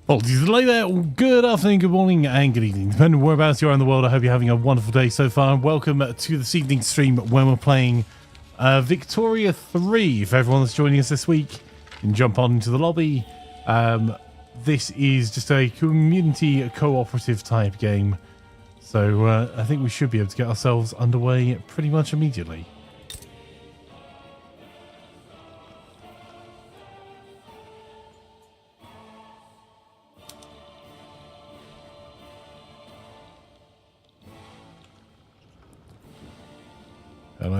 Apologies for the delay there. Good afternoon, good morning, and good evening. Depending on whereabouts you are in the world, I hope you're having a wonderful day so far. And welcome to this evening's stream when we're playing Victoria 3. For everyone that's joining us this week, you can jump on into the lobby. This is just a community cooperative type game. So I think we should be able to get ourselves underway pretty much immediately.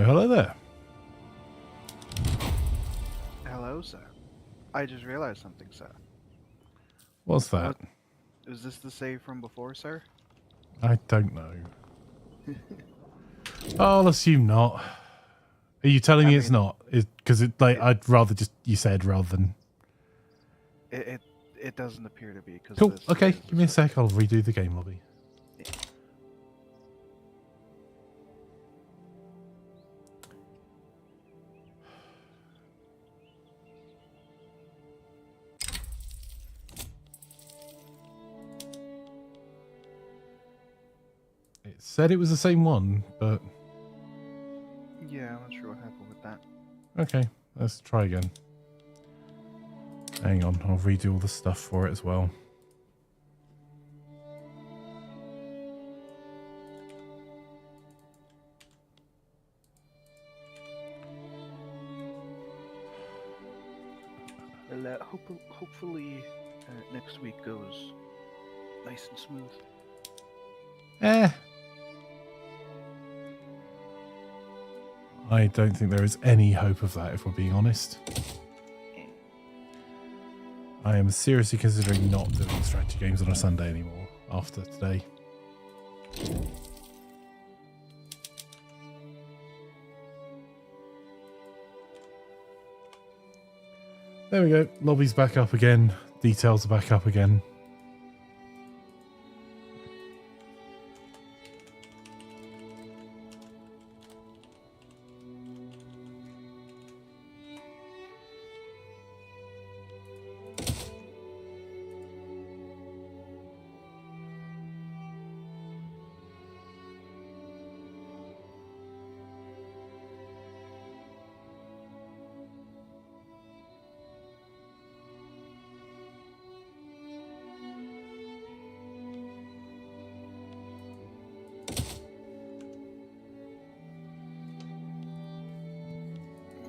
Hello there. Hello, sir. I just realized something, sir. What's that? Is this the save from before, sir? I don't know. I'll assume not. Are you telling me it's not? Because I'd rather just you said rather than. It doesn't appear to be. Cool. Okay, give me a sec. I'll redo the game lobby. Yeah. It said it was the same one, but Yeah, I'm not sure what happened with that. okay, let's try again. Hang on, I'll redo all the stuff for it as well. Well, hopefully next week goes nice and smooth. I don't think there is any hope of that, if we're being honest. I am seriously considering not doing strategy games on a Sunday anymore after today. There we go. Lobby's back up again. Details are back up again.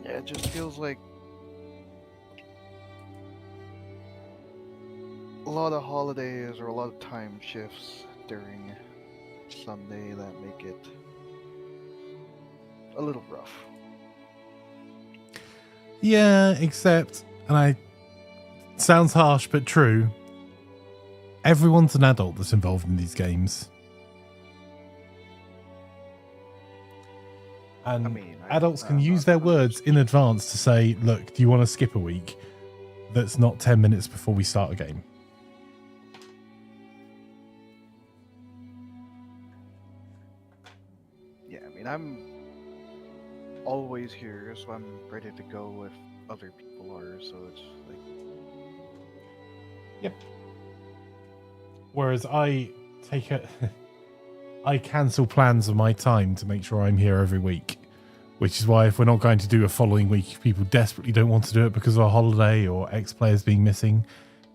Yeah, it just feels like a lot of holidays or a lot of time shifts during Sunday that make it a little rough. Yeah, except, sounds harsh but true, everyone's an adult that's involved in these games. And adults can use their words in advance to say, look, do you want to skip a week? That's not 10 minutes before we start a game. Yeah, I'm always here, so I'm ready to go if other people are, so it's like... Yep. Whereas I cancel plans of my time to make sure I'm here every week, which is why if we're not going to do a following week, if people desperately don't want to do it because of a holiday or X players being missing,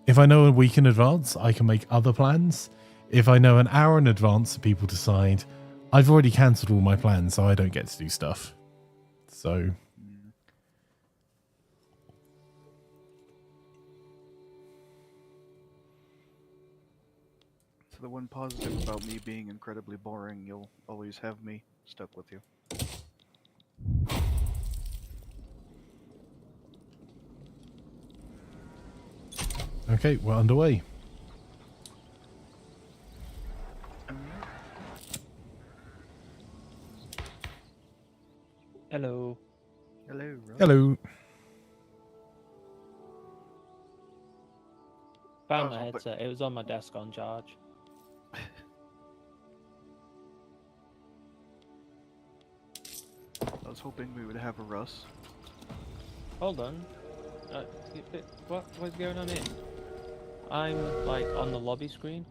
if I know a week in advance, I can make other plans. If I know an hour in advance, people decide, I've already cancelled all my plans, so I don't get to do stuff. So... the one positive about me being incredibly boring, you'll always have me stuck with you. Okay, we're underway. Hello. Hello, Rob. Hello. Found my headset. It was on my desk on charge. I was hoping we would have a Russ. Hold on. What's going on here? I'm like on the lobby screen.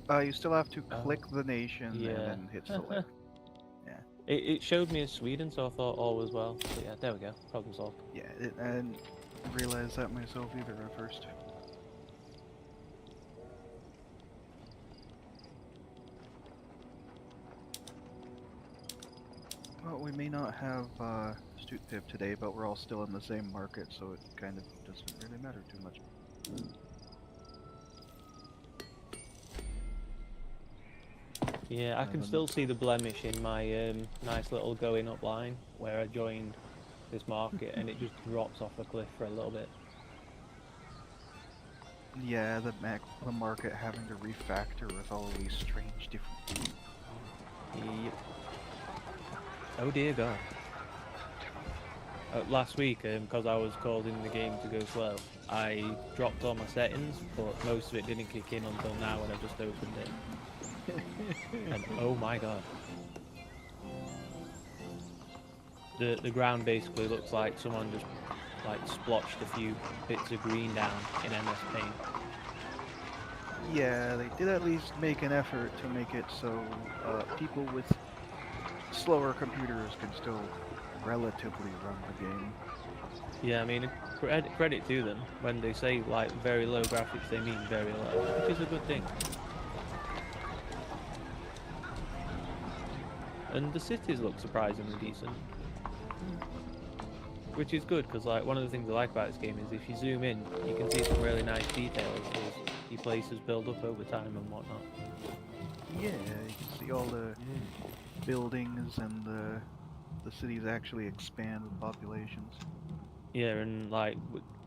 You still have to Oh, click the nation yeah. and then hit select. Yeah. It showed me as Sweden, so I thought all was well. But yeah, there we go. Problem solved. Yeah, I didn't realize that myself either at first. Well, we may not have Stute Pip today, but we're all still in the same market, so it kind of doesn't really matter too much. Yeah, I can still see the blemish in my nice little going up line where I joined this market, and it just drops off a cliff for a little bit. Yeah, the market having to refactor with all these strange different. Yep. Oh dear God. Last week, because I was causing the game to go slow, I dropped all my settings, but most of it didn't kick in until now when I just opened it. And oh my God. The ground basically looks like someone just like splotched a few bits of green down in MS Paint. Yeah, they did at least make an effort to make it so people with slower computers can still relatively run the game. Yeah, I mean, credit to them. When they say like very low graphics, they mean very low, which is a good thing. And the cities look surprisingly decent, which is good because like one of the things I like about this game is if you zoom in, you can see some really nice details as your places build up over time and whatnot. Yeah, you can see all the buildings and the cities actually expand with populations. Yeah, and like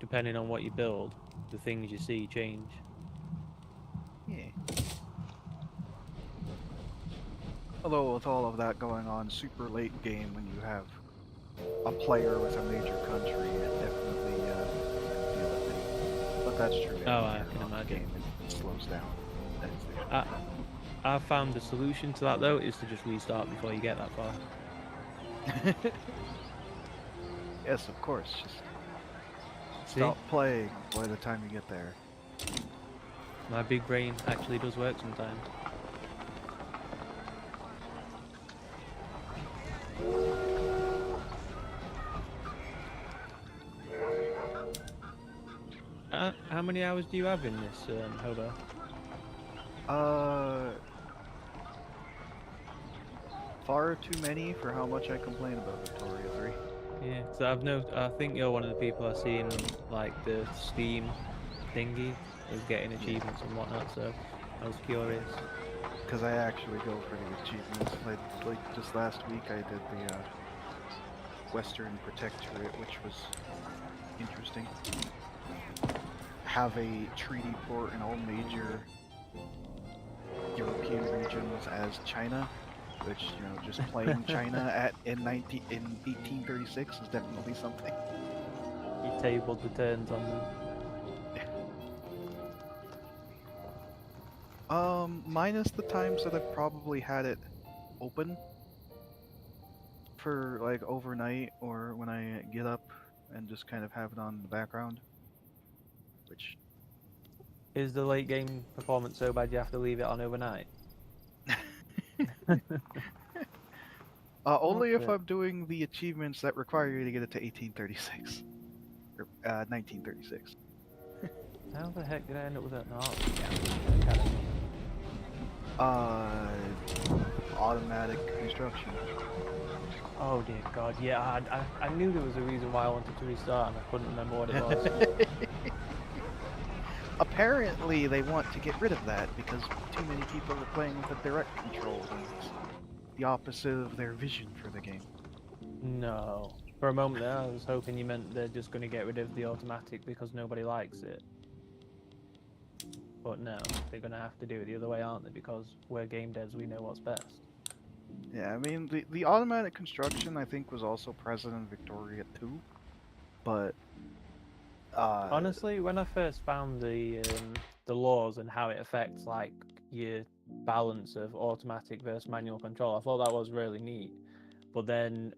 depending on what you build, the things you see change. Yeah. Although with all of that going on, super late game when you have a player with a major country, it definitely feel that thing. But that's true. Oh, I can imagine. Game, it slows down. That's the I've found the solution to that though is to just restart before you get that far. Yes, of course. Just See? stop playing by the time you get there. My big brain actually does work sometimes. How many hours do you have in this, Hobo? Far too many for how much I complain about Victoria 3. Yeah, so I think you're one of the people I see in like the Steam thingy is getting achievements and whatnot. So I was curious. Because I actually go for the achievements. Like just last week, I did the Western Protectorate, which was interesting. Have a treaty port in all major European regions as China, which, you know, just playing China in 1836 is definitely something. You tabled the turns on them. Minus the times that I've probably had it open for like overnight or when I get up and just kind of have it on in the background. Which Is the late game performance so bad you have to leave it on overnight? only if Okay. I'm doing the achievements that require you to get it to 1836 or 1936. How the heck did I end up with that? No, Academy. Automatic construction. Oh dear God, yeah, I knew there was a reason why I wanted to restart and I couldn't remember what it was. Apparently, they want to get rid of that because too many people are playing with a direct control, and it's the opposite of their vision for the game. No. For a moment there, I was hoping you meant they're just going to get rid of the automatic because nobody likes it. But no, they're going to have to do it the other way, aren't they? Because we're game devs, we know what's best. Yeah, I mean, the automatic construction, I think, was also present in Victoria too, but Honestly, when I first found the laws and how it affects like your balance of automatic versus manual control, I thought that was really neat. But then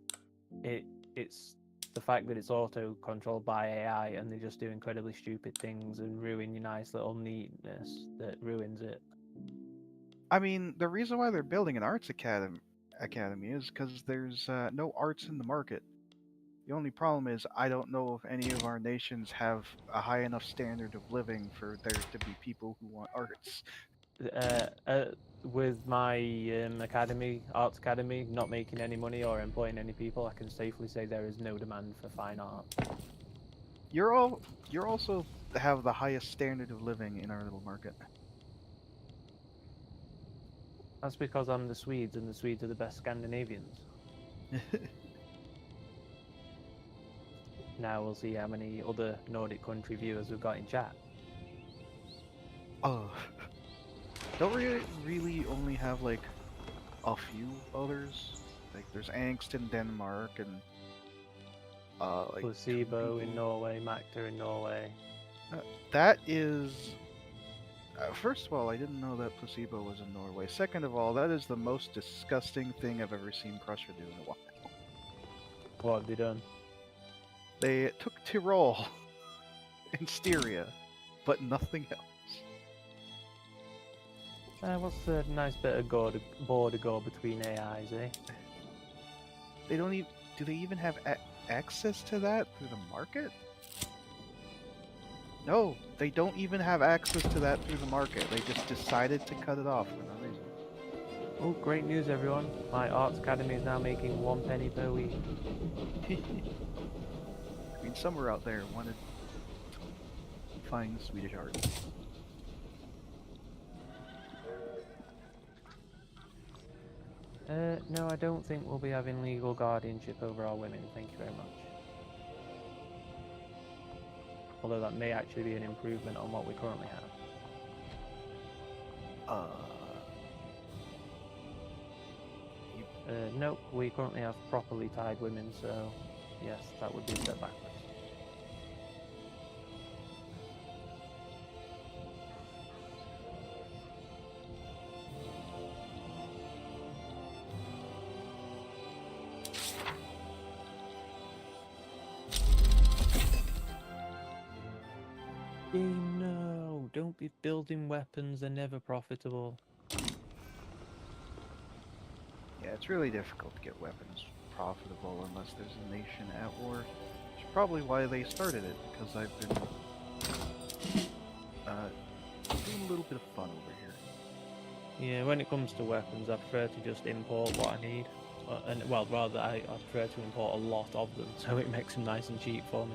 it's the fact that it's auto-controlled by AI and they just do incredibly stupid things and ruin your nice little neatness that ruins it. I mean, the reason why they're building an arts academy is because there's no arts in the market. The only problem is I don't know if any of our nations have a high enough standard of living for there to be people who want arts. With my arts academy, not making any money or employing any people, I can safely say there is no demand for fine art. You're also have the highest standard of living in our little market. That's because I'm the Swedes, and the Swedes are the best Scandinavians. Now we'll see how many other Nordic country viewers we've got in chat. Oh, don't we really only have like a few others? Like there's angst in Denmark and like Placebo in Norway, Macta in Norway. That is. First of all, I didn't know that placebo was in Norway. Second of all, that is the most disgusting thing I've ever seen Prussia do in a while. What have they done? They took Tyrol and Styria, but nothing else. What's a nice bit of border go between AIs, eh? They don't even. Do they even have access to that through the market? No, they don't even have access to that through the market. They just decided to cut it off for no reason. Oh, great news, everyone. My arts academy is now making 1 penny per week. I mean, somewhere out there wanted to find Swedish art. No, I don't think we'll be having legal guardianship over our women. Thank you very much. Although that may actually be an improvement on what we currently have. Nope, we currently have properly tied women, so yes, that would be a step backwards. No, don't be building weapons, they're never profitable. Yeah, it's really difficult to get weapons profitable unless there's a nation at war. Which is probably why they started it, because I've been doing a little bit of fun over here. Yeah, when it comes to weapons, I prefer to just import what I need. I prefer to import a lot of them, so it makes them nice and cheap for me.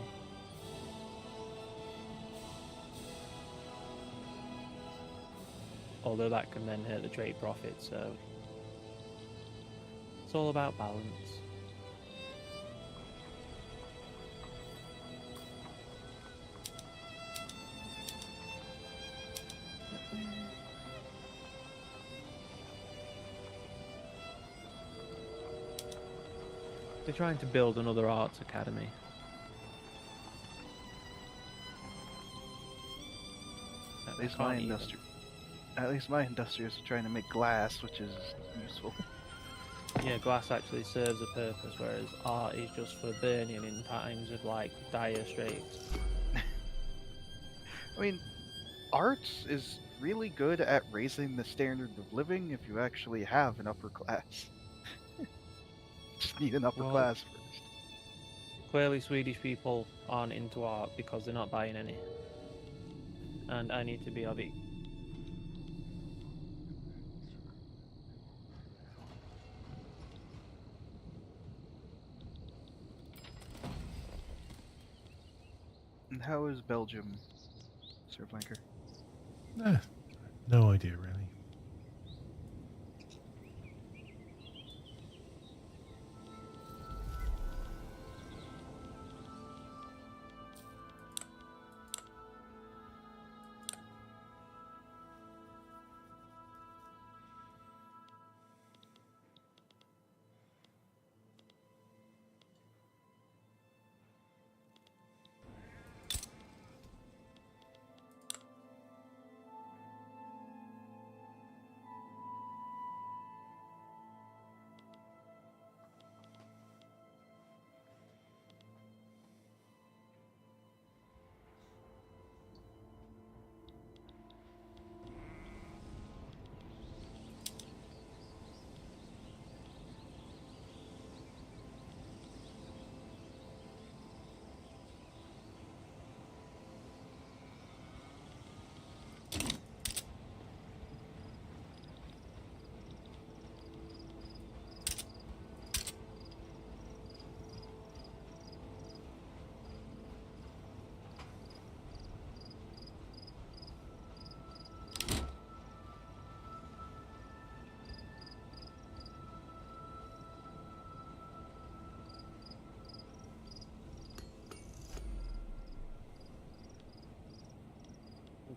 Although that can then hurt the trade profit, so it's all about balance. They're trying to build another arts academy. At least my industrials are trying to make glass, which is useful. Yeah, glass actually serves a purpose, whereas art is just for burning in times of like dire straits. I mean, arts is really good at raising the standard of living if you actually have an upper class. Just need an upper class first. Clearly Swedish people aren't into art because they're not buying any. And I need to be of it. And how is Belgium, Sir Flanker? No idea, really.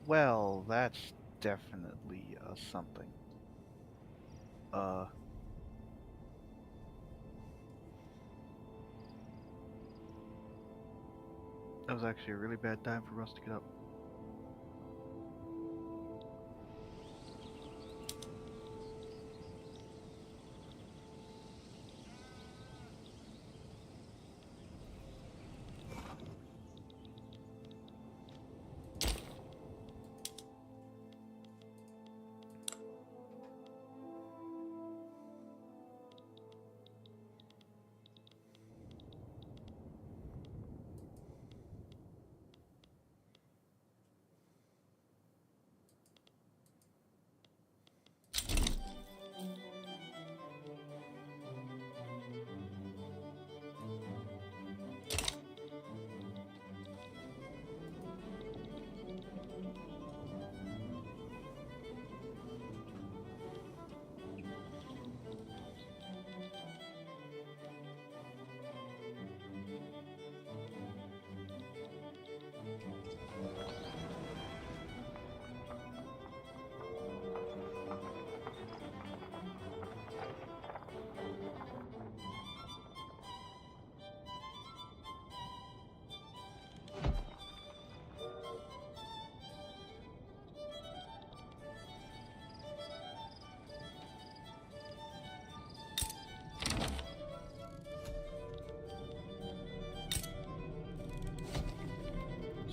Well, that's definitely something. That was actually a really bad time for us to get up.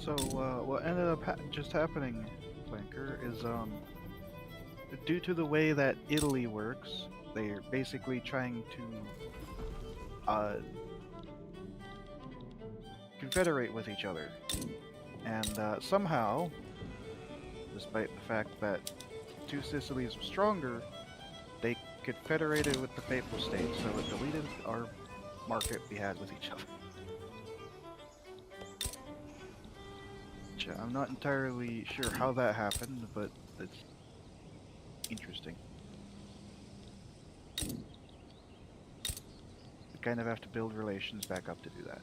So, what ended up just happening, Flanker, is due to the way that Italy works, they're basically trying to confederate with each other, and somehow, despite the fact that two Sicilies were stronger, they confederated with the Papal States, so it deleted our market we had with each other. I'm not entirely sure how that happened, but it's interesting. We kind of have to build relations back up to do that.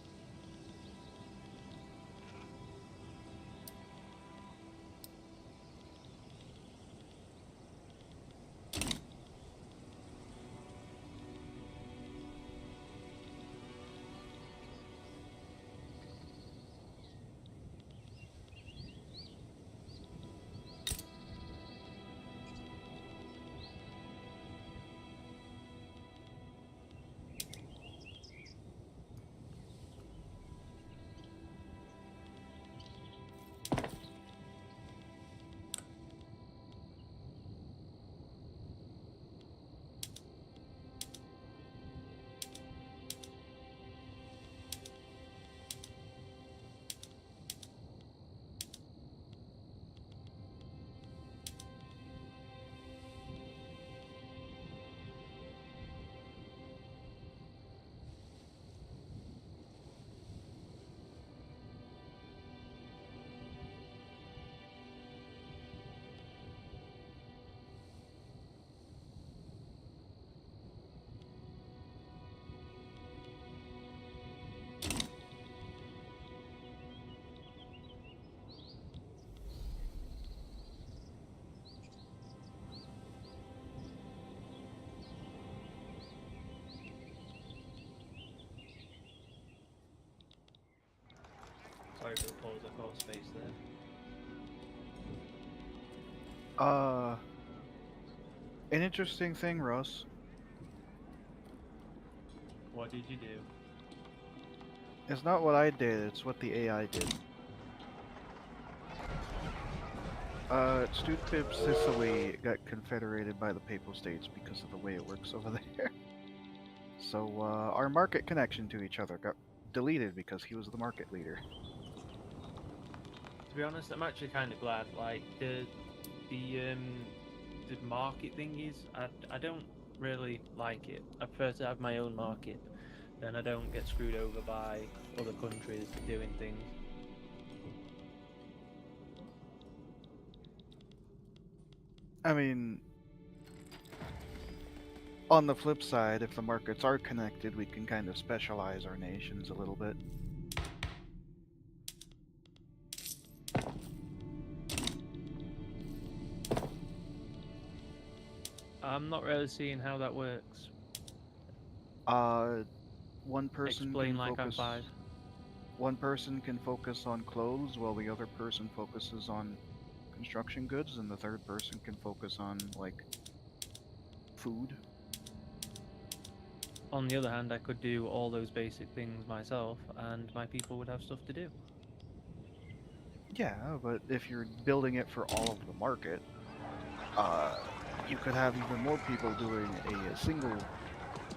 Sorry for the pause, I caught space there. An interesting thing, Russ. What did you do? It's not what I did, it's what the AI did. Stupid Sicily got confederated by the Papal States because of the way it works over there. So, our market connection to each other got deleted because he was the market leader. To be honest, I'm actually kind of glad. Like the market thing is, I don't really like it. I prefer to have my own market, then I don't get screwed over by other countries doing things. I mean, on the flip side, if the markets are connected, we can kind of specialize our nations a little bit. I'm not really seeing how that works. One person Explain can like I'm focus. 5. One person can focus on clothes, while the other person focuses on construction goods, and the third person can focus on like food. On the other hand, I could do all those basic things myself, and my people would have stuff to do. Yeah, but if you're building it for all of the market, uh, you could have even more people doing a single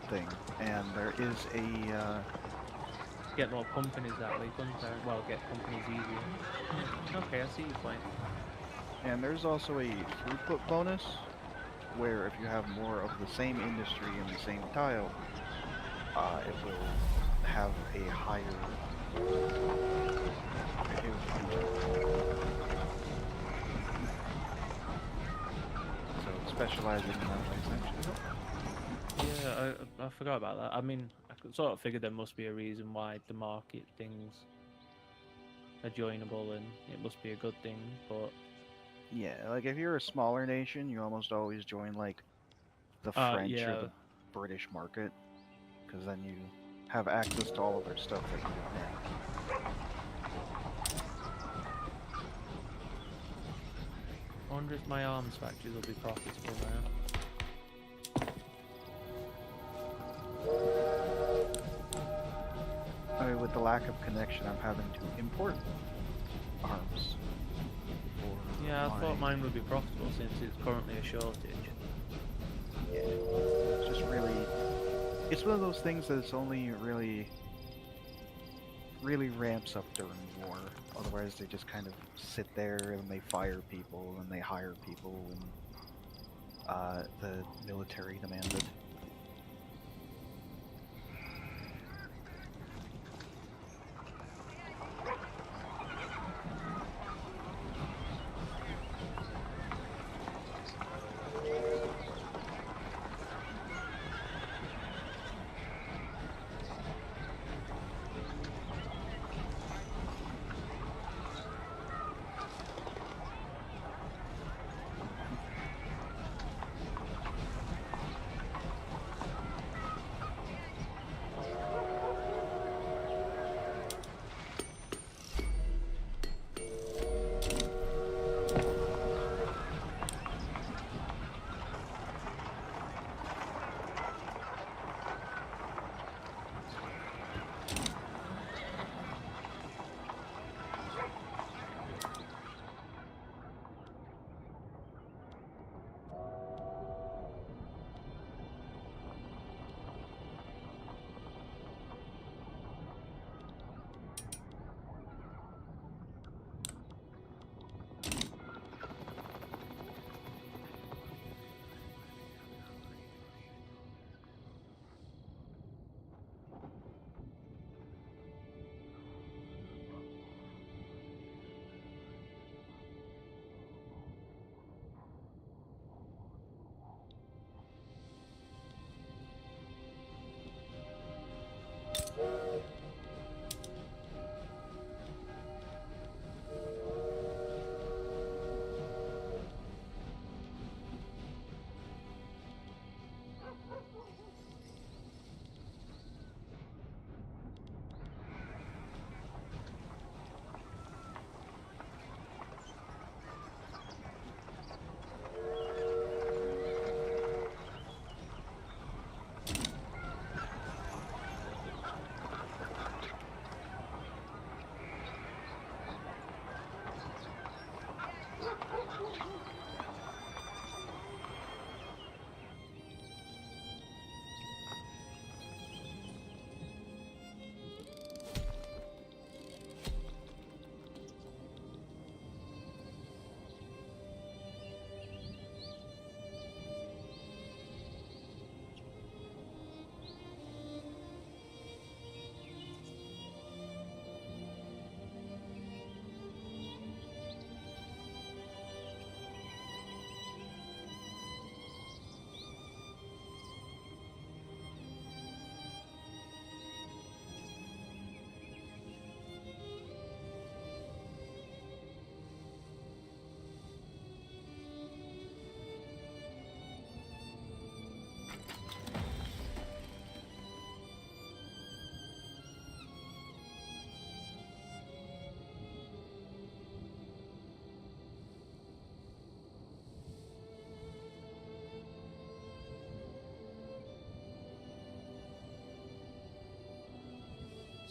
thing, and there is a Get more companies that way, couldn't I? Well, get companies easier. Okay, I see your point. and there's also a throughput bonus, where if you have more of the same industry in the same tile, it will have a higher. So specializing in that way essentially. Yeah, I forgot about that. I mean, sort of figured there must be a reason why the market things are joinable, and it must be a good thing. But Yeah, like if you're a smaller nation, you almost always join like the French or yeah, the British market, because then you have access to all of their stuff that you don't have. I wonder if my arms factories will be profitable now. I mean, with the lack of connection, I'm having to import arms. For Yeah, I thought my- mine would be profitable since it's currently a shortage. Yeah, it's just really. It's one of those things that it's only really ramps up during war. Otherwise, they just kind of sit there and they fire people and they hire people when the military demanded.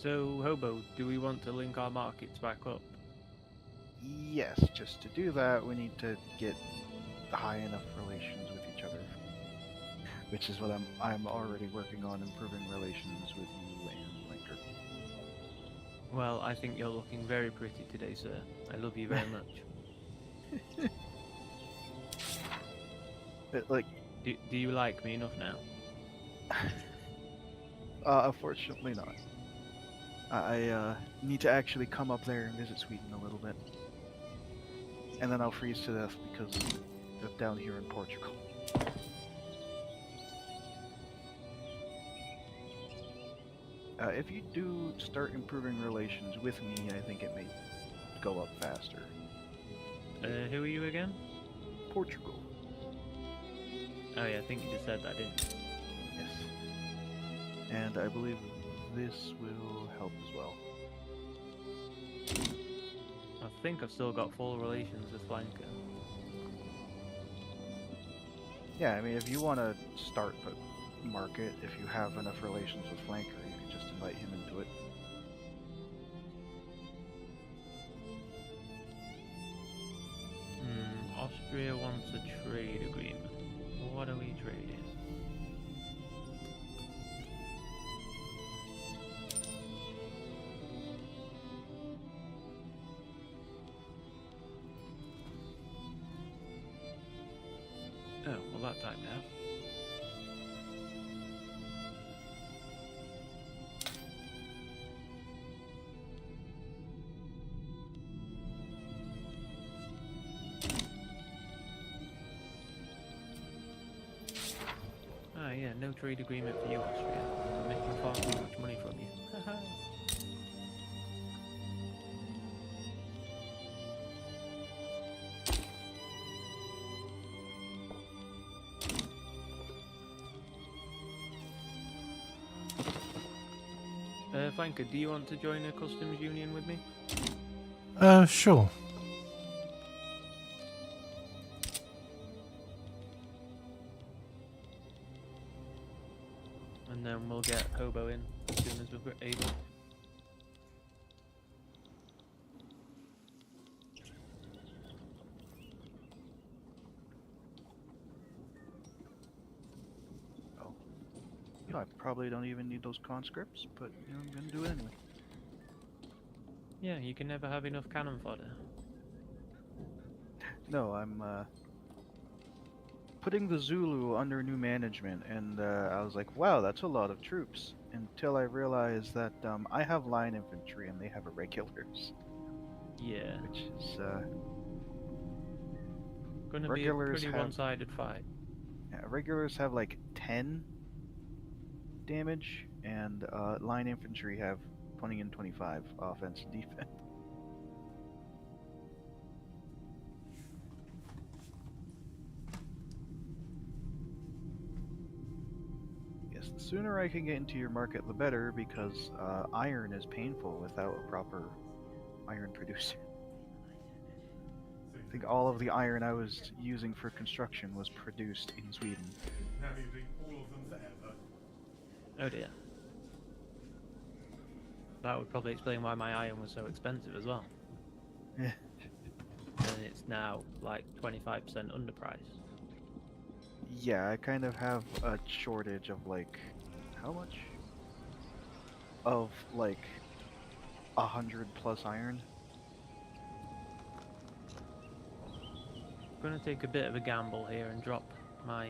So, Hobo, do we want to link our markets back up? Yes, just to do that, we need to get high enough relations with each other, which is what I'm already working on, improving relations with you and Linker. Well, I think you're looking very pretty today, sir. I love you very much. Like, Do you like me enough now? unfortunately not. I need to actually come up there and visit Sweden a little bit, and then I'll freeze to death because I'm down here in Portugal. If you do start improving relations with me, I think it may go up faster. Who are you again? Portugal. Oh yeah, I think you just said that, didn't you? Yes. And I believe this will help as well. I think I've still got full relations with Flanker. Yeah, I mean, if you want to start a market, if you have enough relations with Flanker, you can just invite him into it. Austria wants a trade agreement. What are we trading? Oh, well that timed out. Ah, yeah, no trade agreement for you, Austria. I'm making far too much money from you. Flanker, do you want to join a customs union with me? Sure. And then we'll get Hobo in as soon as we're able. Oh. You know, I probably don't even need those conscripts, but you know, I'm gonna do it anyway. Yeah, you can never have enough cannon fodder. No, I'm putting the Zulu under new management, and I was like, wow, that's a lot of troops. Until I realized that I have line infantry and they have irregulars, Yeah, which is gonna be a regulars pretty have one-sided fight. regulars have like 10 damage, and line infantry have 20 and 25 offense and defense. Yes, the sooner I can get into your market, the better, because iron is painful without a proper iron producer. I think all of the iron I was using for construction was produced in Sweden. Now you think all of them forever. Oh dear. That would probably explain why my iron was so expensive as well. Yeah. And it's now like 25% underpriced. Yeah, I kind of have a shortage of like, how much? Of like 100+ iron. I'm gonna take a bit of a gamble here and drop my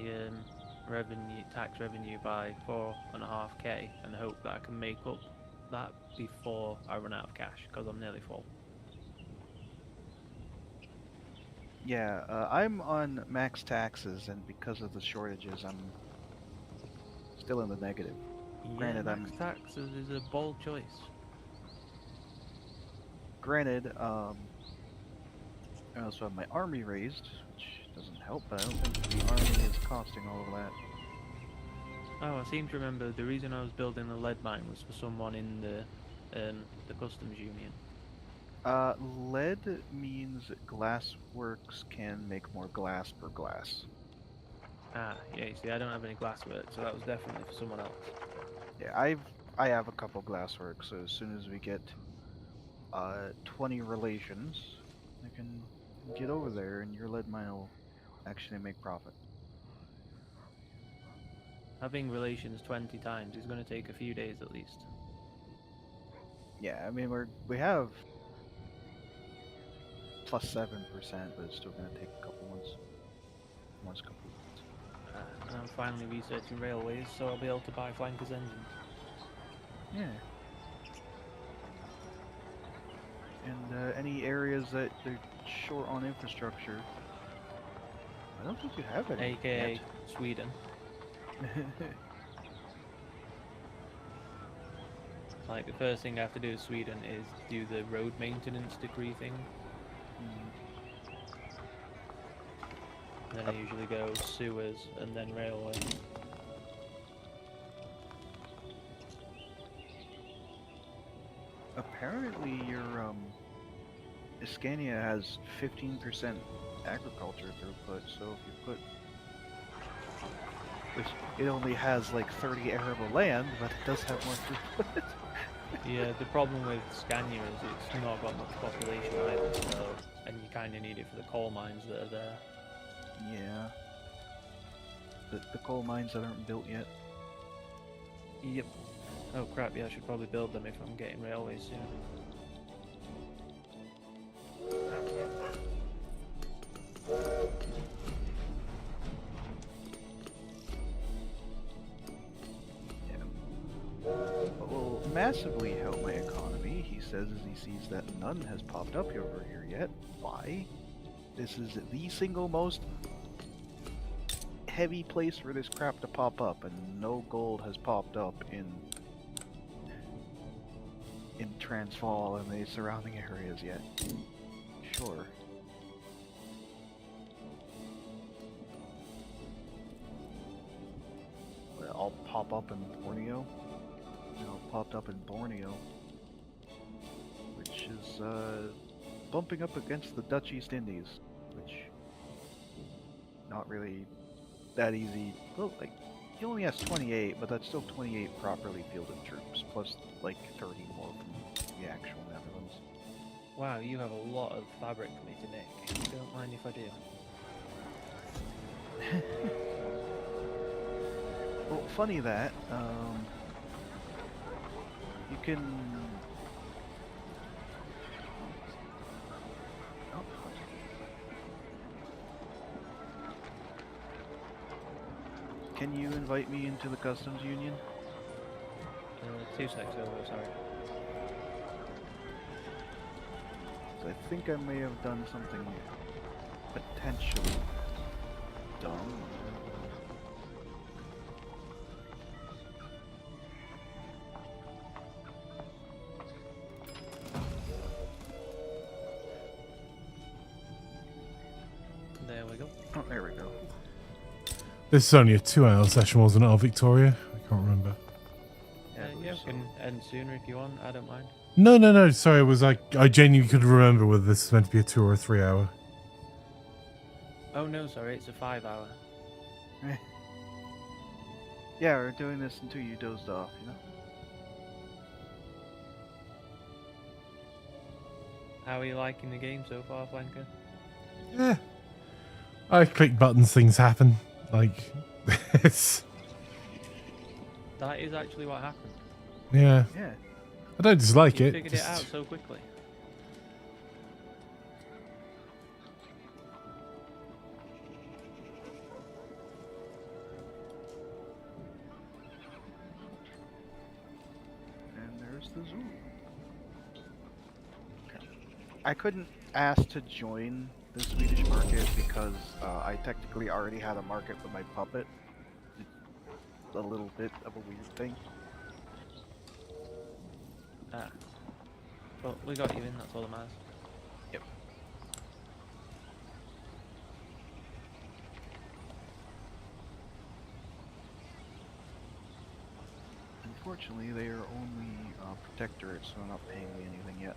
tax revenue by 4.5k and hope that I can make up that before I run out of cash, because I'm nearly full. Yeah, I'm on max taxes, and because of the shortages, I'm still in the negative. Yeah, Granted, max taxes is a bold choice. Granted, I also have my army raised, which doesn't help, but I don't think the army is costing all of that. Oh, I seem to remember the reason I was building the lead mine was for someone in the customs union. Lead means glass works can make more glass per glass. Ah, yeah, you see, I don't have any glasswork, so that was definitely for someone else. Yeah, I have a couple glassworks, so as soon as we get 20 relations, I can get over there, and your lead mine will actually make profit. Having relations 20 times is going to take a few days at least. Yeah, I mean we have plus 7%, but it's still gonna take a couple months. Once complete. And I'm finally researching railways, so I'll be able to buy Flanker's engines. Yeah. And any areas that they're short on infrastructure, I don't think you have any. AKA Sweden. Yet. Like, the first thing I have to do in Sweden is do the road maintenance decree thing. And then I usually go sewers and then railway. Apparently, your Iskania has 15% agriculture throughput. So if you put, which it only has like 30 arable land, but it does have more throughput. Yeah, the problem with Scania is it's not got much population either, so, and you kind of need it for the coal mines that are there. Yeah. The coal mines that aren't built yet. Yep. Oh crap, yeah, I should probably build them if I'm getting railways soon. What will massively help my economy, he says as he sees that none has popped up over here yet. Why? This is the single most heavy place for this crap to pop up, and no gold has popped up in Transvaal and the surrounding areas yet. Sure. Well, I'll pop up in Borneo. Popped up in Borneo, which is bumping up against the Dutch East Indies, which not really that easy. Well, like he only has 28, but that's still 28 properly fielded troops, plus like 30 more from the actual Netherlands. Wow, you have a lot of fabric for me to make. Don't mind if I do. Well, funny that, you can... Oh. Can you invite me into the customs union? 2 seconds over, sorry. So I think I may have done something potentially dumb. There we go. Oh, there we go. This is only a 2-hour session, wasn't it, Victoria? I can't remember. Yeah, I Yeah, believe we can end sooner if you want, I don't mind. No. Sorry, it was I genuinely couldn't remember whether this is meant to be a 2 or a 3 hour. Oh no, sorry, it's a 5 hour. Yeah, we're doing this until you dozed off, you know? How are you liking the game so far, Flanker? Yeah. I click buttons, things happen. Like, it's... That is actually what happened. Yeah. Yeah. I don't dislike You it. figured it out so quickly. And there's the zoo. I couldn't ask to join the Swedish market because I technically already had a market with my puppet. It's a little bit of a weird thing. Ah. Well, we got you in, that's all that matters. Yep. Unfortunately, they are only protectorates, so they're not paying me anything yet.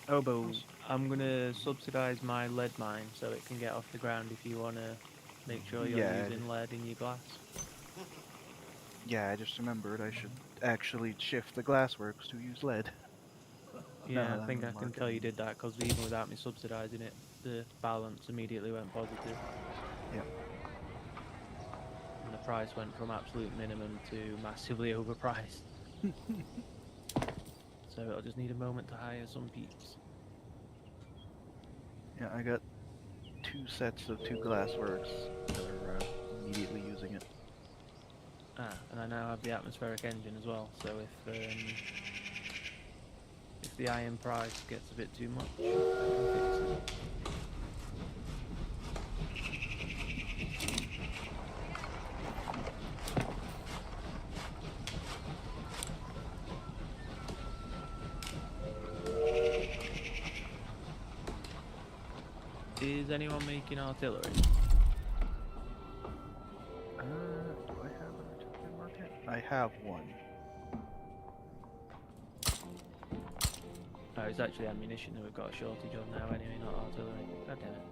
Obo, I'm gonna subsidize my lead mine so it can get off the ground if you wanna make sure you're Yeah, using lead in your glass. Yeah, I just remembered I should actually shift the glassworks to use lead. Yeah, Now I that think I'm I on the can market. tell you did that because even without me subsidizing it, the balance immediately went positive. Yep. And the price went from absolute minimum to massively overpriced. So it'll just need a moment to hire some peeps. Yeah, I got 2 sets of 2 glassworks that are immediately using it. Ah, and I now have the atmospheric engine as well, so if the iron price gets a bit too much, I can fix it. Is anyone making artillery? Do I have an artillery market? I have one. Oh, it's actually ammunition that we've got a shortage of now anyway, not artillery. God damn it.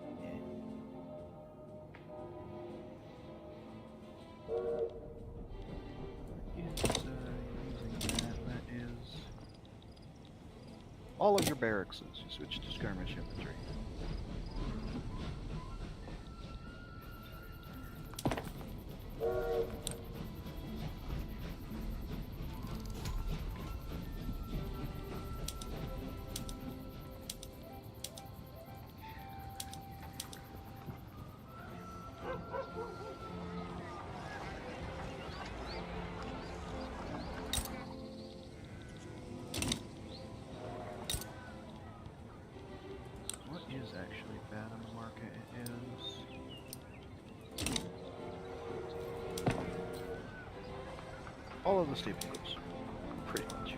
Using that is all of your barracks. You switch to skirmish infantry. What is actually bad on the market? It is all of the staple goods, pretty much.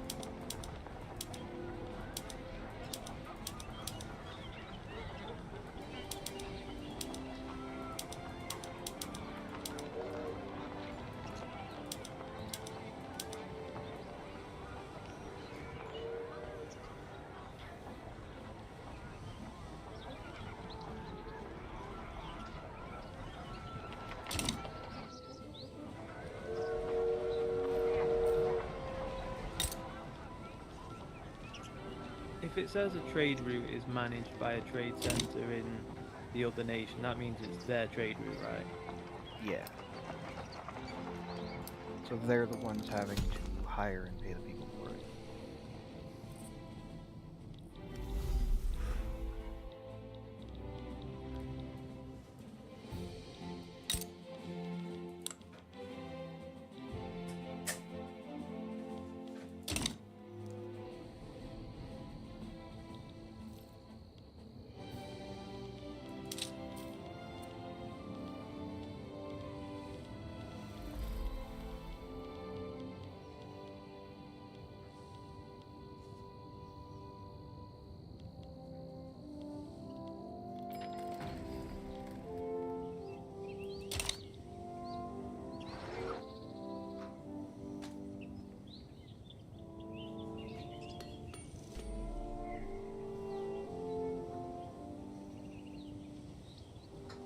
If it says a trade route is managed by a trade center in the other nation, that means it's their trade route, right? Yeah. So they're the ones having to hire and pay the people for it.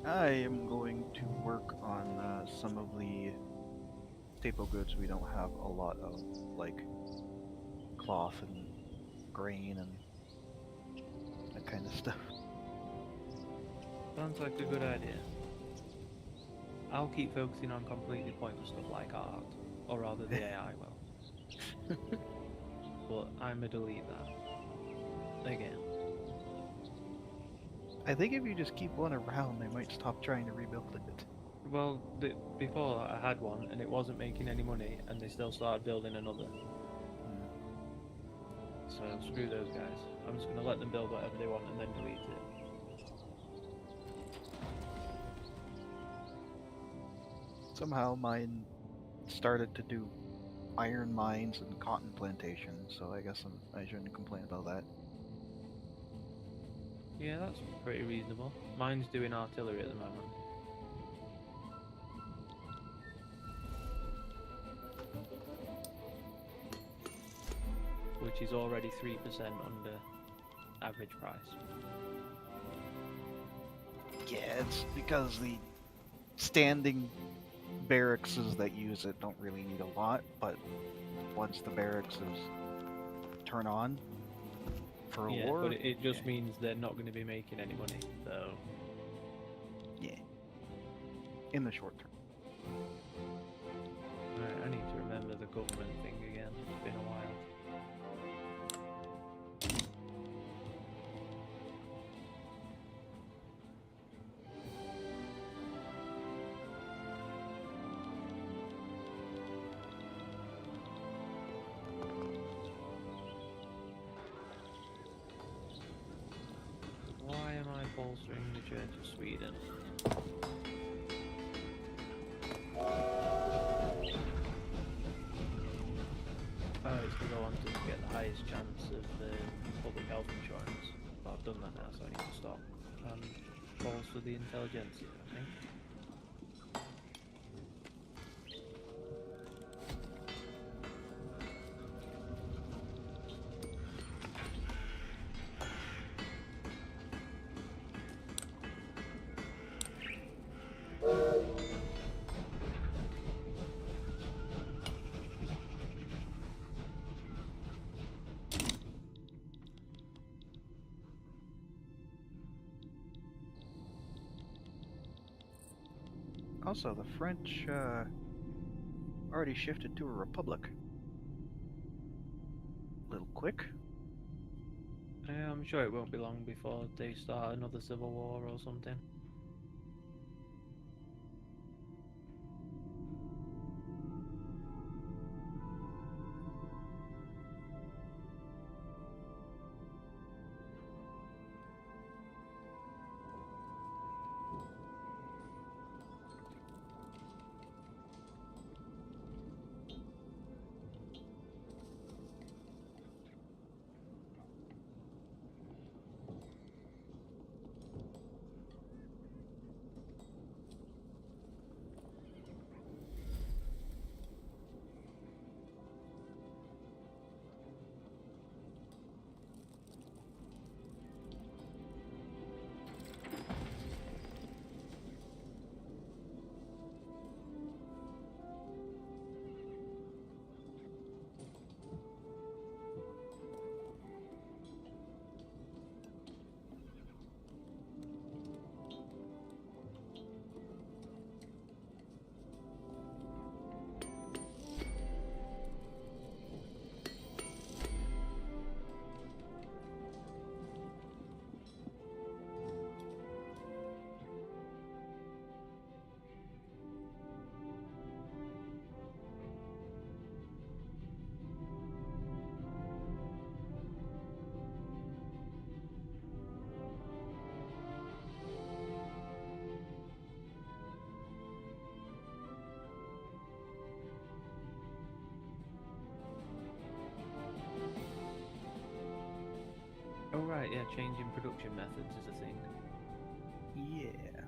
I am going to work on some of the staple goods we don't have a lot of, like cloth and grain and that kind of stuff. Sounds like a good idea. I'll keep focusing on completely pointless stuff like art, or rather the AI will. But I'ma delete that. Again. I think if you just keep one around, they might stop trying to rebuild it. Well, before I had one and it wasn't making any money, and they still started building another. So screw those guys. I'm just gonna let them build whatever they want and then delete it. Somehow mine started to do iron mines and cotton plantations, so I guess I shouldn't complain about that. Yeah, that's pretty reasonable. Mine's doing artillery at the moment. Which is already 3% under average price? Yeah, it's because the standing barracks that use it don't really need a lot, but once the barracks turn on for a Yeah, war, but it just yeah, means they're not going to be making any money. So yeah, in the short term. right, I need to remember the government thing again. It's been a while. Why am I bolstering the Church of Sweden? Oh, it's because I wanted to get the highest chance of public health insurance. But I've done that now, so I need to stop. Bolster the intelligentsia, I think. Also, the French already shifted to a republic. Little quick. Yeah, I'm sure it won't be long before they start another civil war or something. Oh right, yeah, changing production methods is a thing. Yeah.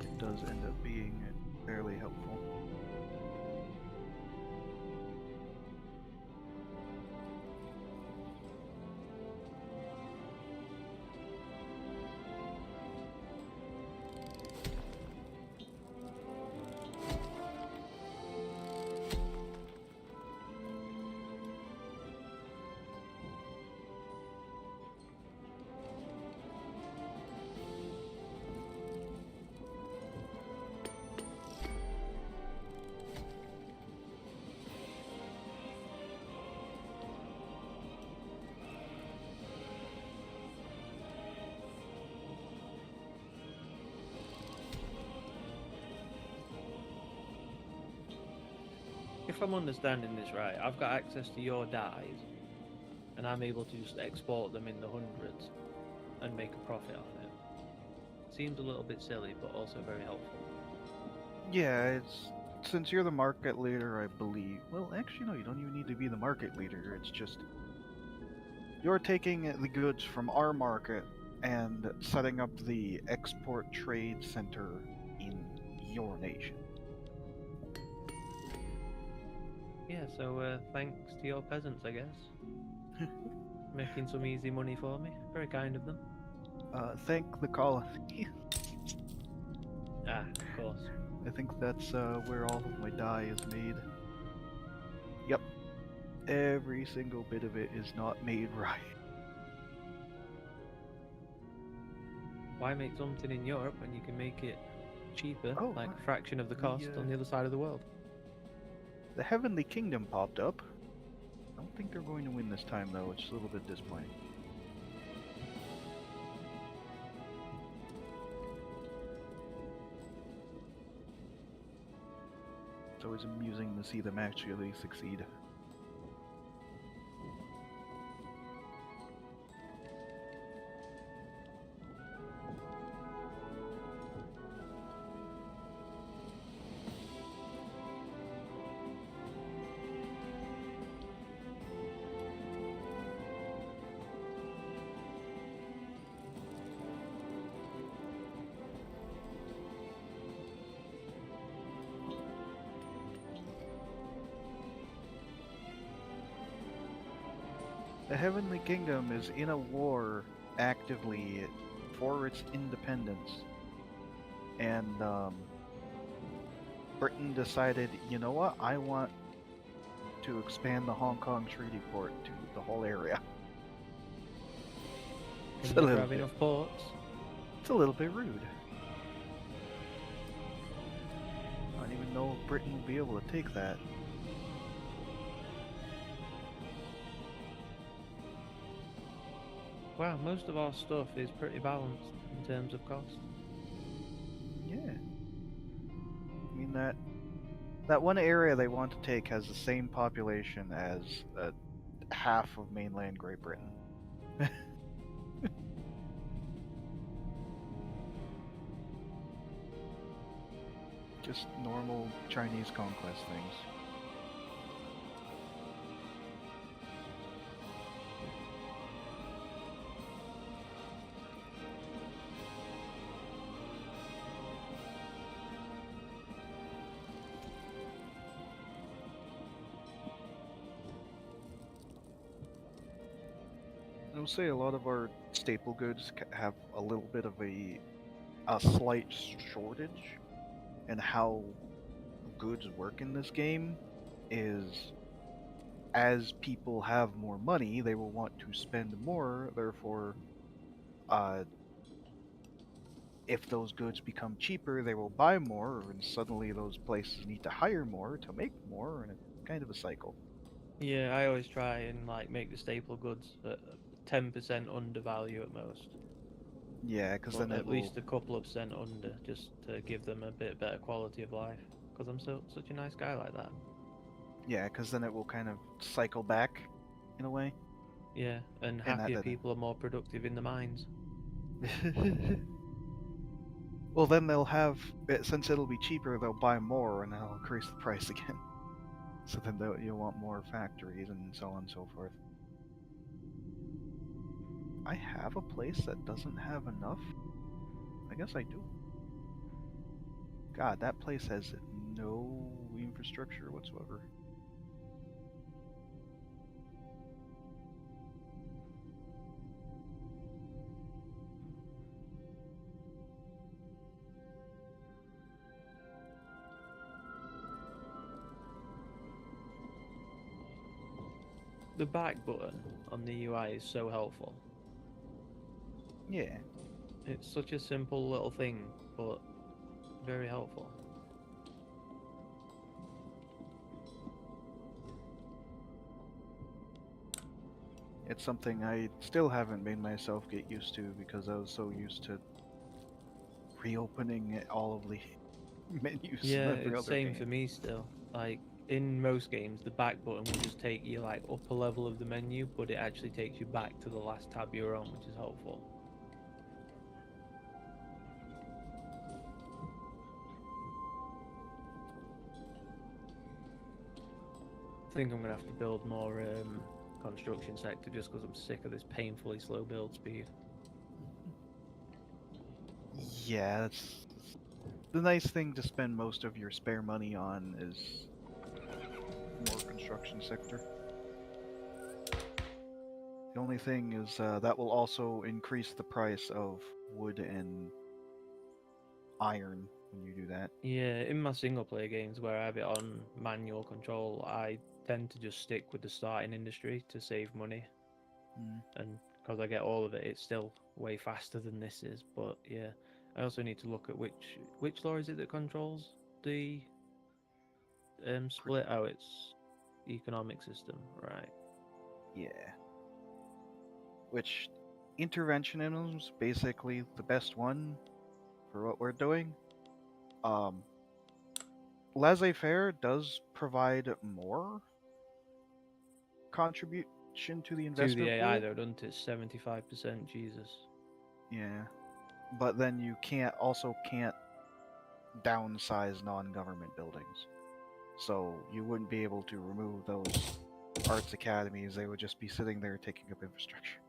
It does end up being fairly helpful. If I'm understanding this right, I've got access to your dies, and I'm able to just export them in the hundreds and make a profit on it. Seems a little bit silly, but also very helpful. Yeah, it's since you're the market leader, I believe. Well, actually, no, you don't even need to be the market leader. It's just you're taking the goods from our market and setting up the export trade center in your nation. Yeah, so thanks to your peasants, I guess. Making some easy money for me. Very kind of them. Thank the colony. Ah, of course. I think that's where all of my dye is made. Yep. Every single bit of it is not made right. Why make something in Europe when you can make it cheaper, Oh, like right. a fraction of the cost on the other side of the world? The Heavenly Kingdom popped up. I don't think they're going to win this time, though, which is a little bit disappointing. It's always amusing to see them actually succeed. The Heavenly Kingdom is in a war actively for its independence. And Britain decided, you know what, I want to expand the Hong Kong Treaty Port to the whole area. Can you never have enough ports? It's a little bit rude. I don't even know if Britain will be able to take that. Wow, most of our stuff is pretty balanced in terms of cost. Yeah. I mean, that one area they want to take has the same population as half of mainland Great Britain. Just normal Chinese conquest things. I would say a lot of our staple goods have a little bit of a slight shortage, and how goods work in this game is as people have more money, they will want to spend more. Therefore, uh, if those goods become cheaper, they will buy more, and suddenly those places need to hire more to make more, and it's kind of a cycle. Yeah, I always try and like make the staple goods at 10% under value at most, Yeah, because but then it at will. least a couple of percent under, just to give them a bit better quality of life. Because I'm such a nice guy like that. Yeah, because then it will kind of cycle back, in a way. Yeah, and And that happier doesn't. people are more productive in the mines. Well, then they'll have, since it'll be cheaper, they'll buy more, and that'll increase the price again. So then you'll want more factories, and so on and so forth. I have a place that doesn't have enough? I guess I do. God, that place has no infrastructure whatsoever. The back button on the UI is so helpful. Yeah. It's such a simple little thing, but very helpful. It's something I still haven't made myself get used to because I was so used to reopening all of the menus Yeah, in every it's other same game. for me still. Like in most games, the back button will just take you like up a level of the menu, but it actually takes you back to the last tab you're on, which is helpful. I think I'm gonna have to build more construction sector just because I'm sick of this painfully slow build speed. Yeah, that's the nice thing to spend most of your spare money on is more construction construction sector. The only thing is that will also increase the price of wood and iron when you do that. Yeah, in my single player games where I have it on manual control, I tend to just stick with the starting industry to save money. Mm. And because I get all of it, it's still way faster than this is. But yeah, I also need to look at which law is it that controls the split out its economic system, right? Yeah. Which interventionism's basically the best one for what we're doing. Laissez-faire does provide more contribution to the To the investment AI pool. though, doesn't it? 75%, Jesus. Yeah. But then you can't downsize non-government buildings. So you wouldn't be able to remove those arts academies. They would just be sitting there taking up infrastructure.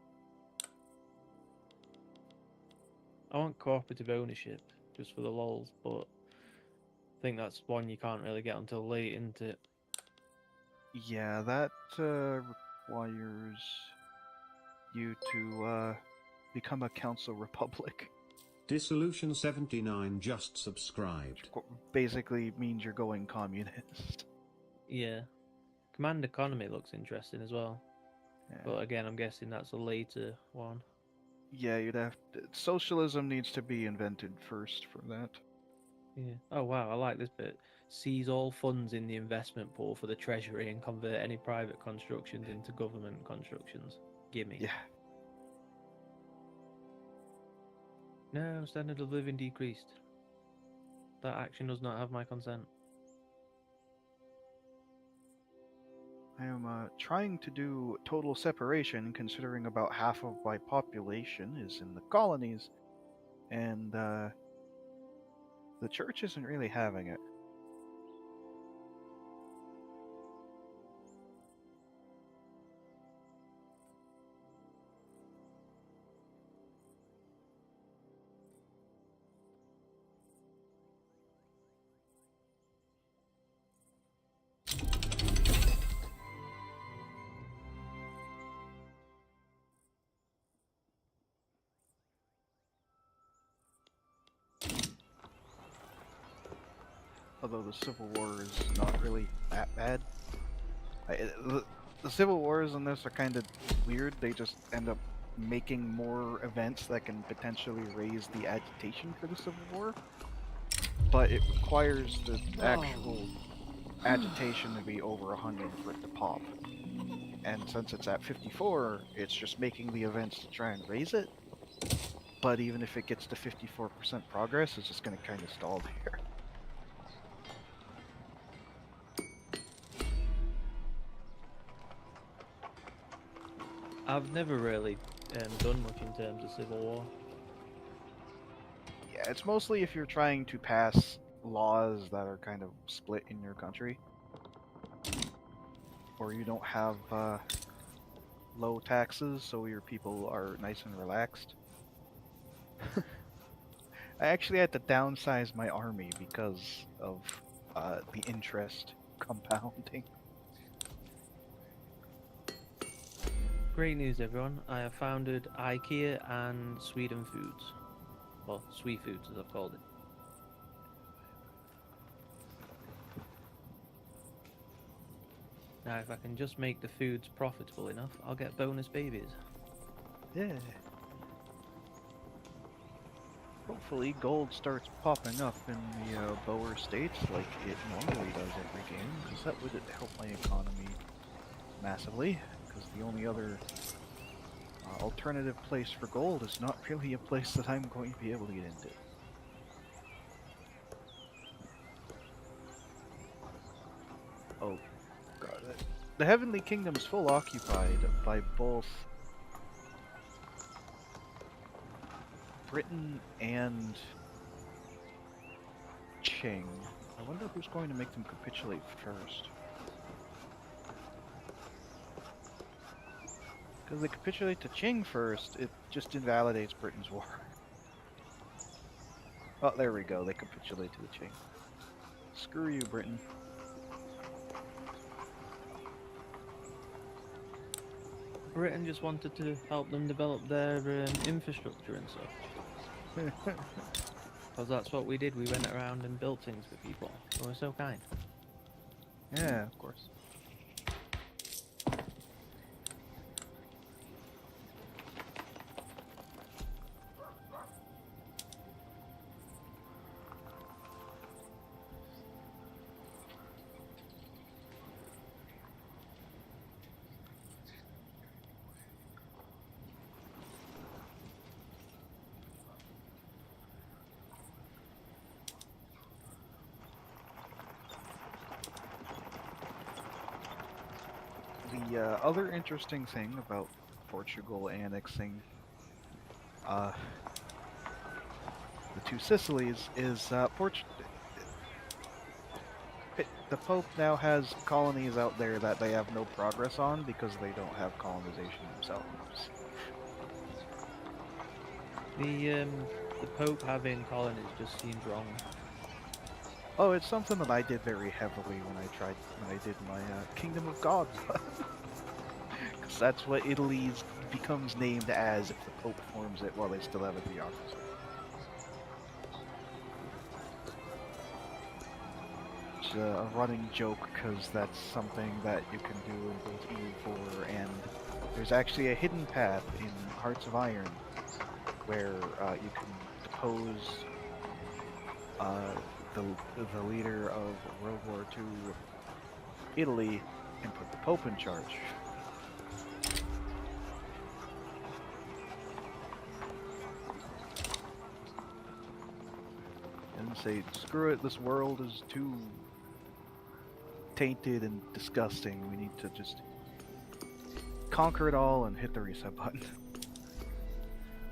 I want cooperative ownership, just for the lols, but I think that's one you can't really get until late, isn't it? Yeah, that requires you to become a council republic. Dissolution 79 just subscribed. Which basically means you're going communist. Yeah. Command economy looks interesting as well. Yeah. But again, I'm guessing that's a later one. Yeah, you'd have to. Socialism needs to be invented first for that. Yeah. Oh wow, I like this bit. Seize all funds in the investment pool for the treasury and convert any private constructions into government constructions. Gimme. Yeah. No, standard of living decreased. That action does not have my consent. I am trying to do total separation, considering about half of my population is in the colonies, and the church isn't really having it. Although the Civil War is not really that bad. The Civil Wars in this are kind of weird. They just end up making more events that can potentially raise the agitation for the Civil War. But it requires the actual agitation to be over 100 for it to pop. And since it's at 54, it's just making the events to try and raise it. But even if it gets to 54% progress, it's just going to kind of stall there. I've never really done much in terms of Civil War. Yeah, it's mostly if you're trying to pass laws that are kind of split in your country. Or you don't have low taxes, so your people are nice and relaxed. I actually had to downsize my army because of the interest compounding. Great news, everyone. I have founded IKEA and Sweden Foods. Well, Sweet Foods, as I've called it. Now, if I can just make the foods profitable enough, I'll get bonus babies. Yeah. Hopefully gold starts popping up in the lower states like it normally does every game, because that would help my economy massively, because the only other alternative place for gold is not really a place that I'm going to be able to get into. Oh god. The Heavenly Kingdom's full occupied by both Britain and Qing. I wonder who's going to make them capitulate first. Because they capitulate to Qing first, it just invalidates Britain's war. Oh, there we go, they capitulate to the Qing. Screw you, Britain. Britain just wanted to help them develop their infrastructure and stuff. Because that's what we did. We went around and built things for people. We were so kind. Yeah, of course. The other interesting thing about Portugal annexing the two Sicilies is the Pope now has colonies out there that they have no progress on because they don't have colonization themselves. The Pope having colonies just seems wrong. Oh, it's something that I did very heavily when I did my Kingdom of God. Because that's what Italy's becomes named as if the Pope forms it while they still have a theocracy. It's a running joke because that's something that you can do in both EU4 and there's actually a hidden path in Hearts of Iron where you can depose the leader of World War II Italy and put the Pope in charge. And say, screw it, this world is too tainted and disgusting. We need to just conquer it all and hit the reset button.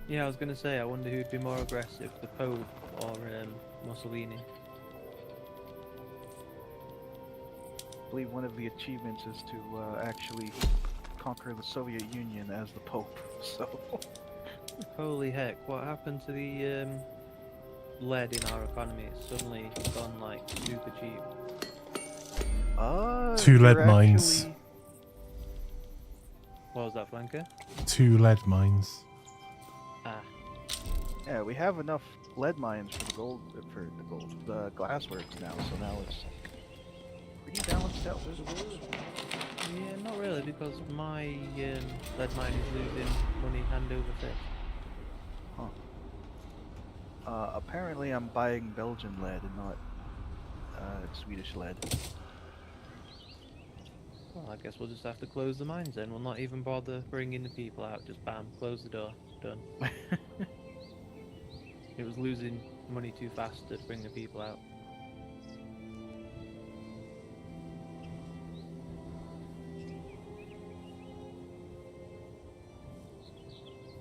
Yeah, I was gonna say, I wonder who'd be more aggressive, the Pope or Mussolini. I believe one of the achievements is to actually conquer the Soviet Union as the Pope, so... Holy heck, what happened to the lead in our economy? It's suddenly gone like super cheap. Two lead you're mines. actually- What was that, Flanker? 2 lead mines. Ah, Yeah, we have enough lead mines for the glassworks now, so now it's pretty balanced out. yeah, not really, because my lead mine is losing money hand over fist. Apparently I'm buying Belgian lead and not Swedish lead. Well, I guess we'll just have to close the mines then. We'll not even bother bringing the people out. Just bam, close the door. Done. It was losing money too fast to bring the people out.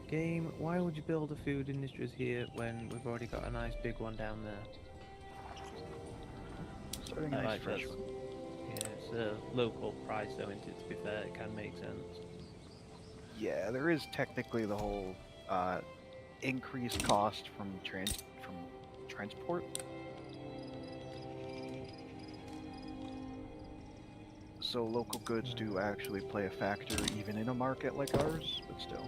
Game, why would you build a food industries here when we've already got a nice big one down there? Starting a nice fresh one. Yeah, it's a local price though, isn't it? To be fair, it can make sense. Yeah, there is technically the whole increased cost from transport. So local goods do actually play a factor even in a market like ours, but still.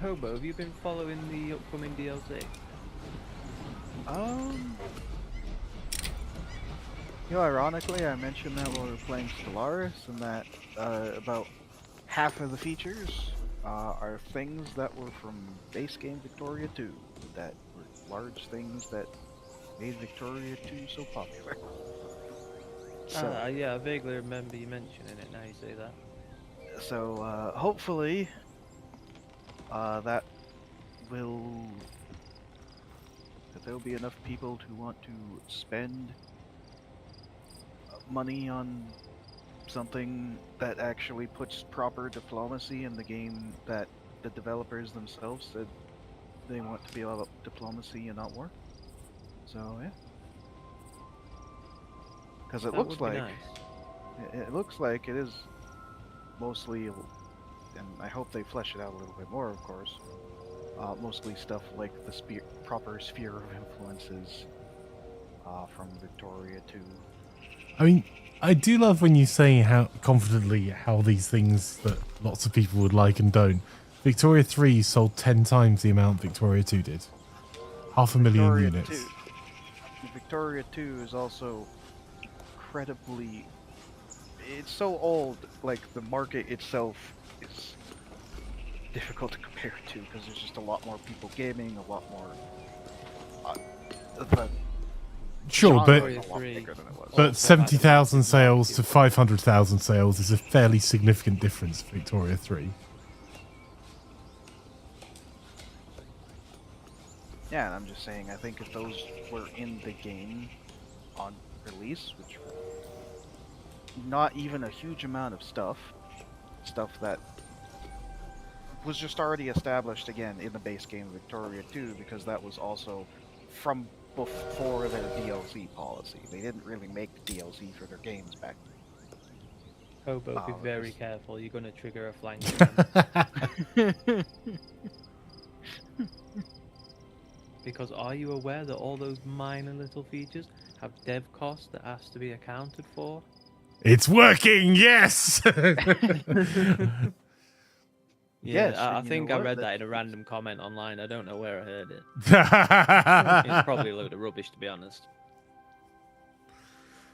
Hobo, have you been following the upcoming DLC? You know, ironically, I mentioned that while we were playing Stellaris, and that about half of the features are things that were from base game Victoria 2, that were large things that made Victoria 2 so popular. So, Yeah, I vaguely remember you mentioning it now you say that. so hopefully that will that there'll be enough people who want to spend money on something that actually puts proper diplomacy in the game that the developers themselves said they want to be about diplomacy and not war. So yeah, because it That looks would be like nice. it looks like it is mostly, and I hope they flesh it out a little bit more, of course. Mostly stuff like the proper sphere of influences from Victoria to. I mean, I do love when you say how confidently how these things that lots of people would like and don't. Victoria 3 sold 10 times the amount Victoria 2 did. 500,000 Victoria units. 2. Victoria 2 is also incredibly. It's so old, like the market itself is difficult to compare to because there's just a lot more people gaming, a lot more. The Sure, genre but is a lot bigger than it was. but Also, 70,000 massive amount of sales to people. 500,000 sales is a fairly significant difference for Victoria 3. Yeah, and I'm just saying, I think if those were in the game on release, which not even a huge amount of stuff that was just already established again in the base game of Victoria 2, because that was also from before their DLC policy. They didn't really make DLC for their games back Hobo, be Oh, very this- careful. You're going to trigger a flank. then. Because are you aware that all those minor little features have dev costs that has to be accounted for? It's working, yes! Yeah, Yes, I and you think know I what? read that That- in a random comment online. I don't know where I heard it. It's probably a load of rubbish, to be honest.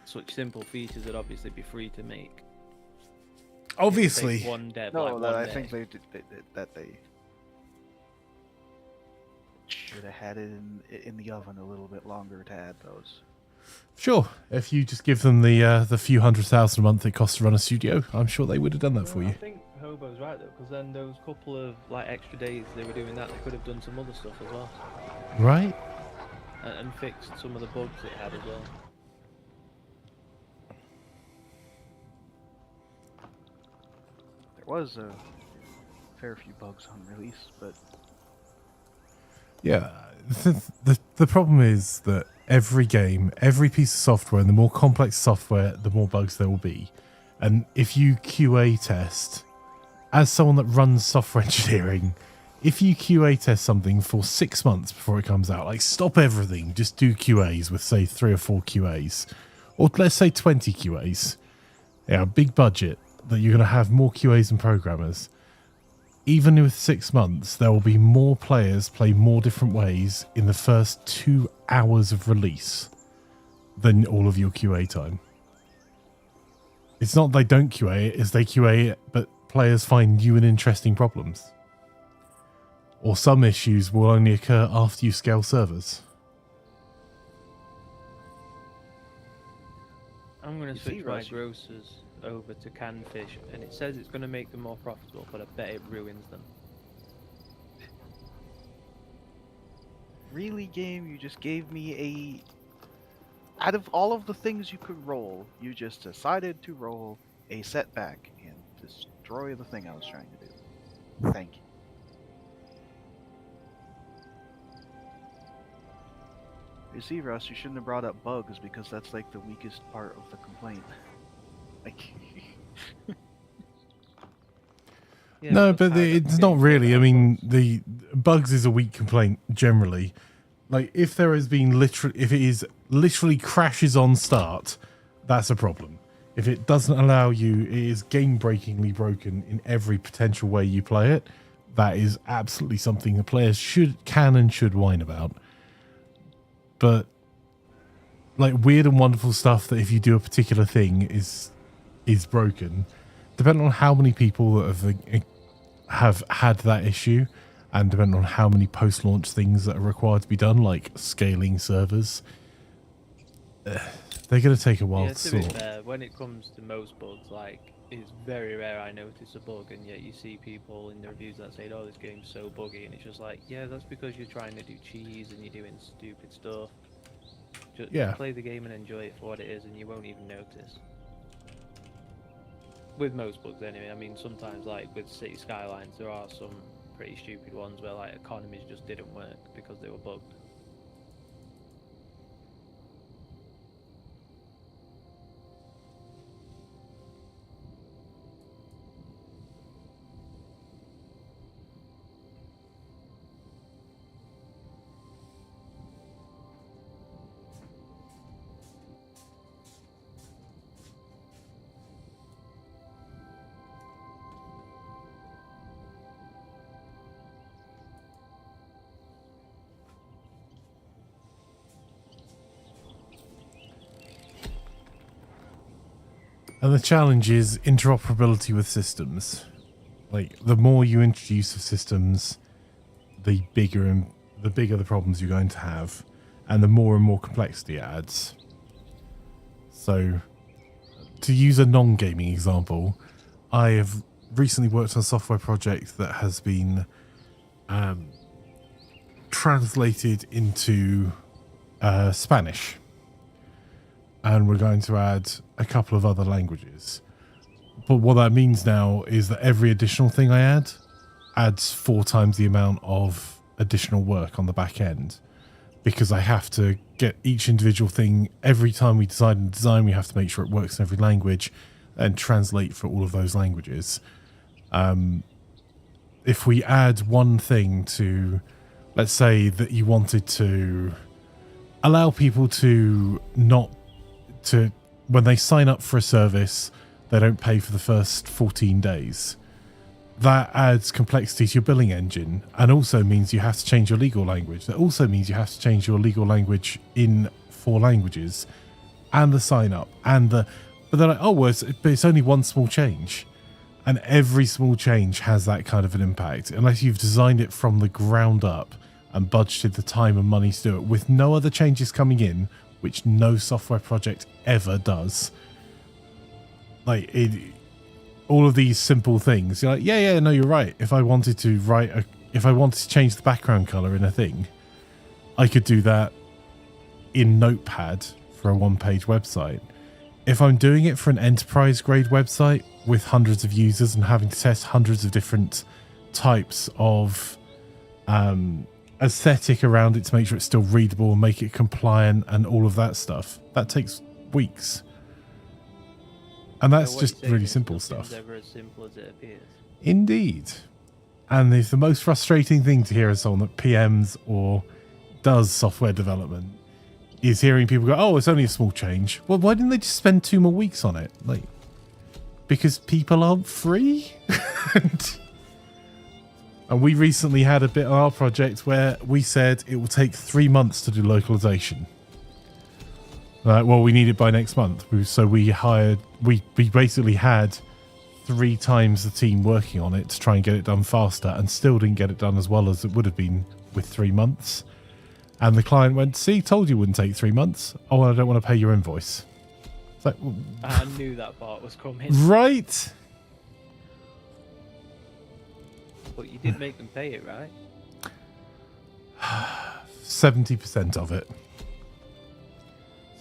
Such simple features would obviously be free to make. It takes Obviously. one dev, No, like that one I day. think they should have had it in the oven a little bit longer to add those. Sure, if you just give them the few 100,000 a month it costs to run a studio, I'm sure they would have done that for I you. think Hobo's right though, because then those couple of like extra days they were doing that, they could have done some other stuff as well, Right? and fixed some of the bugs it had as well. There was a fair few bugs on release, but Yeah, the problem is that every game, every piece of software, and the more complex software, the more bugs there will be. And if you QA test, as someone that runs software engineering, if you QA test something for 6 months before it comes out, like stop everything, just do QAs with say 3 or 4 QAs, or let's say 20 QAs, yeah, a big budget that you're going to have more QAs than programmers. Even with 6 months, there will be more players play more different ways in the first 2 hours of release than all of your QA time. It's not they don't QA it, it's they QA it, but players find new and interesting problems. Or some issues will only occur after you scale servers. I'm going You to see, switch my Russ, grocers over to canned fish, and it says it's going to make them more profitable, but I bet it ruins them. really, game, you just gave me a. Out of all of the things you could roll, you just decided to roll a setback and destroy the thing I was trying to do. Thank you. You see, Russ, you shouldn't have brought up bugs because that's like the weakest part of the complaint. Like. Yeah, No, that's but how it's the not game's really. I built, mean, bugs. the bugs is a weak complaint generally. Like, if there has been if it is literally crashes on start, that's a problem. If it doesn't allow you, it is game-breakingly broken in every potential way you play it. That is absolutely something the players can and should whine about. But like weird and wonderful stuff that if you do a particular thing is broken, depending on how many people that have had that issue, and depending on how many post-launch things that are required to be done, like scaling servers, they're going to take a while Yeah, to to be sort. fair, when it comes to most bugs, like, it's very rare I notice a bug, and yet you see people in the reviews that say, oh, this game's so buggy, and it's just like, yeah, that's because you're trying to do cheese and you're doing stupid stuff. Just Yeah. play the game and enjoy it for what it is, and you won't even notice. With most bugs, anyway. I mean, sometimes, like, with City Skylines, there are some pretty stupid ones where, like, economies just didn't work because they were bugged. And the challenge is interoperability with systems. Like, the more you introduce of systems, the bigger the problems you're going to have, and the more and more complexity it adds. So, to use a non-gaming example, I have recently worked on a software project that has been translated into Spanish. And we're going to add a couple of other languages. But what that means now is that every additional thing I add adds 4 times the amount of additional work on the back end, because I have to get each individual thing. Every time we decide on design, we have to make sure it works in every language and translate for all of those languages. If we add one thing to, let's say that you wanted to allow people to not to, when they sign up for a service, they don't pay for the first 14 days. That adds complexity to your billing engine, and also means you have to change your legal language. That also means you have to change your legal language in 4 languages, and the sign up, and the. But they're like, oh, well, it's only one small change, and every small change has that kind of an impact, unless you've designed it from the ground up and budgeted the time and money to do it with no other changes coming in, which no software project ever does. Like, all of these simple things, you're like, yeah, no, you're right. If I wanted to change the background color in a thing, I could do that in Notepad for a 1-page website. If I'm doing it for an enterprise grade website with hundreds of users and having to test hundreds of different types of aesthetic around it to make sure it's still readable and make it compliant and all of that stuff, that takes weeks. And that's So what just you're saying really is simple nothing's stuff. ever as simple as it appears. Indeed. And it's the most frustrating thing to hear as someone that PMs or does software development, is hearing people go, oh, it's only a small change. Well, why didn't they just spend 2 more weeks on it? Like, because people aren't free? And we recently had a bit on our project where we said it will take 3 months to do localization. Well, we need it by next month. So we basically had 3 times the team working on it to try and get it done faster, and still didn't get it done as well as it would have been with 3 months. And the client went, see, told you it wouldn't take 3 months. Oh, well, I don't want to pay your invoice. It's like, I knew that part was coming. right? But you did make them pay it, right? 70% of it.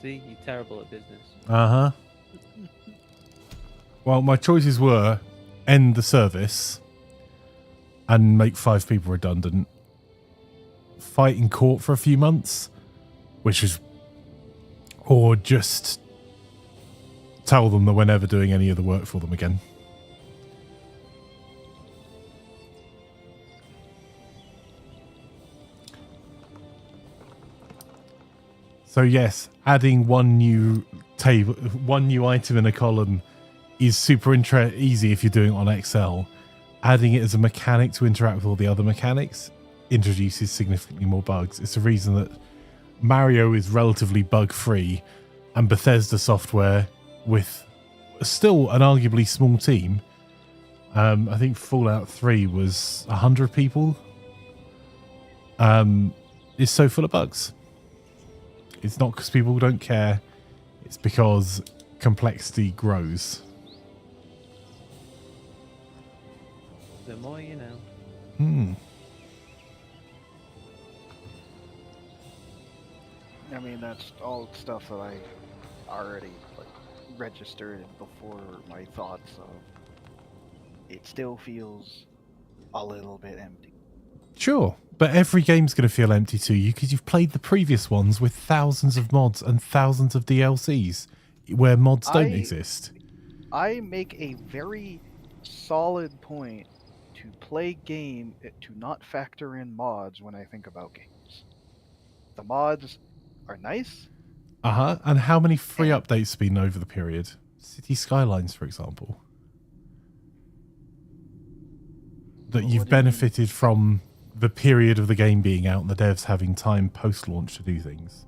See, you're terrible at business. Uh-huh. Well, my choices were end the service and make 5 people redundant. Fight in court for a few months, or just tell them that we're never doing any of the work for them again. So yes, adding one new item in a column is super easy if you're doing it on Excel. Adding it as a mechanic to interact with all the other mechanics introduces significantly more bugs. It's the reason that Mario is relatively bug-free, and Bethesda software with still an arguably small team. I think Fallout 3 was 100 people. Is so full of bugs. It's not because people don't care. It's because complexity grows. The more you know. I mean, that's all stuff that I already like registered before my thoughts of. It still feels a little bit empty. Sure, but every game's going to feel empty to you because you've played the previous ones with thousands of mods and thousands of DLCs where mods don't exist. I make a very solid point to play to not factor in mods when I think about games. The mods are nice. And how many free updates have been over the period? City Skylines, for example. That you've benefited from the period of the game being out and the devs having time post-launch to do things.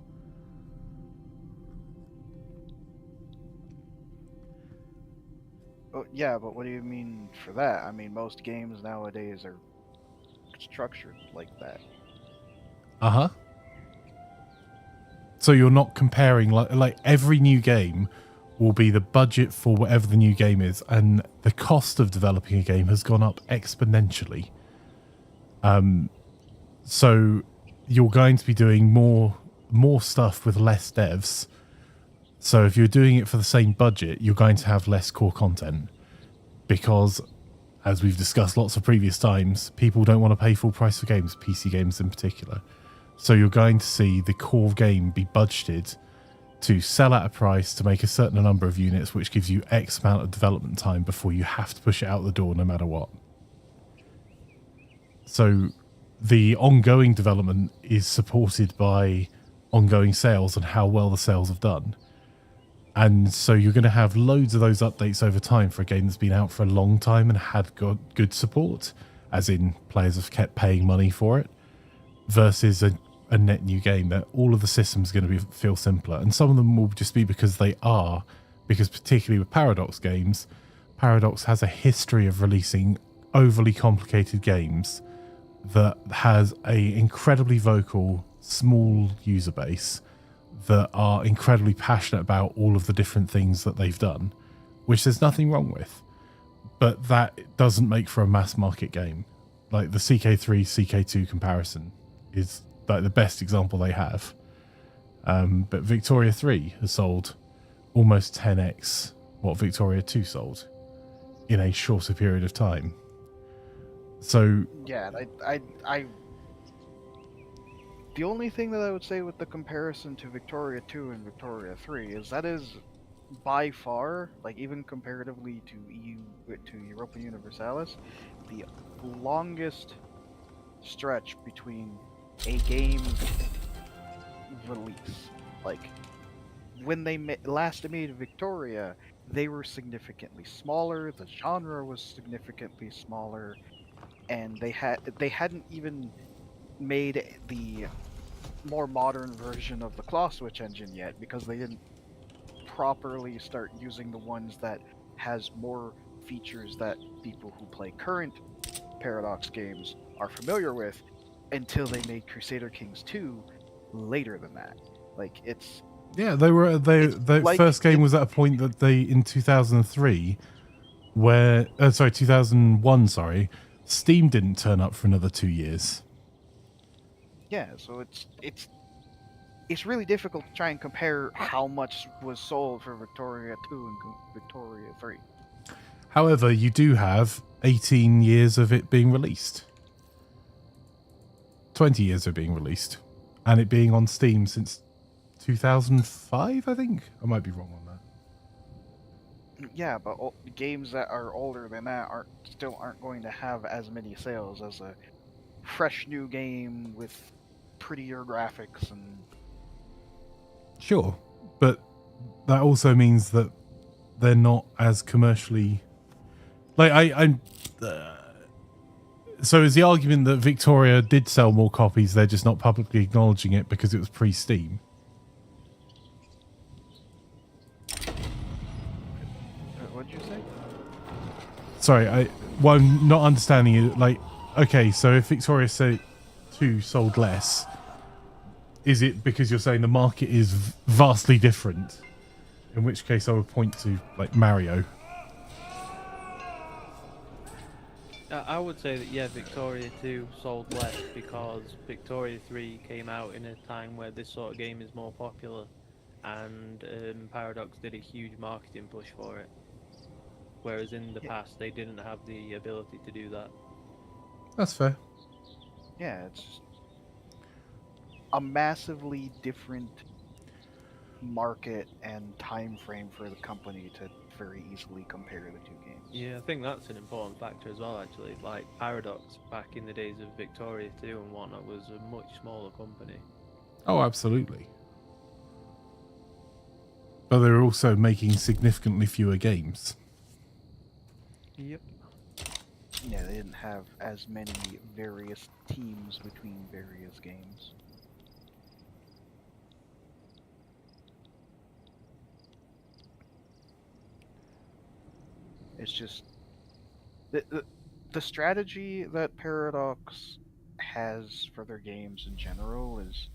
Oh, yeah, but what do you mean for that? I mean, most games nowadays are structured like that. So you're not comparing, like every new game will be the budget for whatever the new game is, and the cost of developing a game has gone up exponentially. So you're going to be doing more stuff with less devs. So if you're doing it for the same budget, you're going to have less core content because, as we've discussed lots of previous times, people don't want to pay full price for games, PC games in particular. So you're going to see the core game be budgeted to sell at a price to make a certain number of units, which gives you X amount of development time before you have to push it out the door no matter what. So the ongoing development is supported by ongoing sales and how well the sales have done. And so you're going to have loads of those updates over time for a game that's been out for a long time and had good support, as in players have kept paying money for it, versus a net new game that all of the systems are going to feel simpler. And some of them will just be because particularly with Paradox games, Paradox has a history of releasing overly complicated games that has a incredibly vocal, small user base that are incredibly passionate about all of the different things that they've done, which there's nothing wrong with. But that doesn't make for a mass market game. Like the CK3, CK2 comparison is like the best example they have. But Victoria 3 has sold almost 10x what Victoria 2 sold in a shorter period of time. So yeah, I the only thing that I would say with the comparison to Victoria 2 and Victoria 3 is that is by far, like even comparatively to Europa Universalis, the longest stretch between a game release. Like when they last made Victoria, they were significantly smaller, the genre was significantly smaller, and they hadn't even made the more modern version of the claw switch engine yet, because they didn't properly start using the ones that has more features that people who play current Paradox games are familiar with, until they made Crusader Kings 2 later than that. Like it's their like, first game was at a point that they in 2003 where 2001 Steam didn't turn up for another 2 years. Yeah, so it's really difficult to try and compare how much was sold for Victoria 2 and Victoria 3. However, you do have 18 years of it being released. 20 years of being released. And it being on Steam since 2005, I think? I might be wrong on that. Yeah, but games that are older than that aren't going to have as many sales as a fresh new game with prettier graphics and... Sure, but that also means that they're not as commercially... Like, so is the argument that Victoria did sell more copies, they're just not publicly acknowledging it because it was pre-Steam? sorry, what I'm not understanding is, like, okay, so if Victoria 2 sold less, is it because you're saying the market is vastly different? In which case I would point to, like, Mario. I would say that, yeah, Victoria 2 sold less because Victoria 3 came out in a time where this sort of game is more popular, and Paradox did a huge marketing push for it. Whereas in the past, they didn't have the ability to do that. That's fair. Yeah, it's just a massively different market and time frame for the company to very easily compare the two games. Yeah, I think that's an important factor as well, actually. Like, Paradox, back in the days of Victoria 2 and whatnot, was a much smaller company. Oh, absolutely. But they're also making significantly fewer games. Yep. Yeah, they didn't have as many various teams between various games. It's just the strategy that Paradox has for their games in general is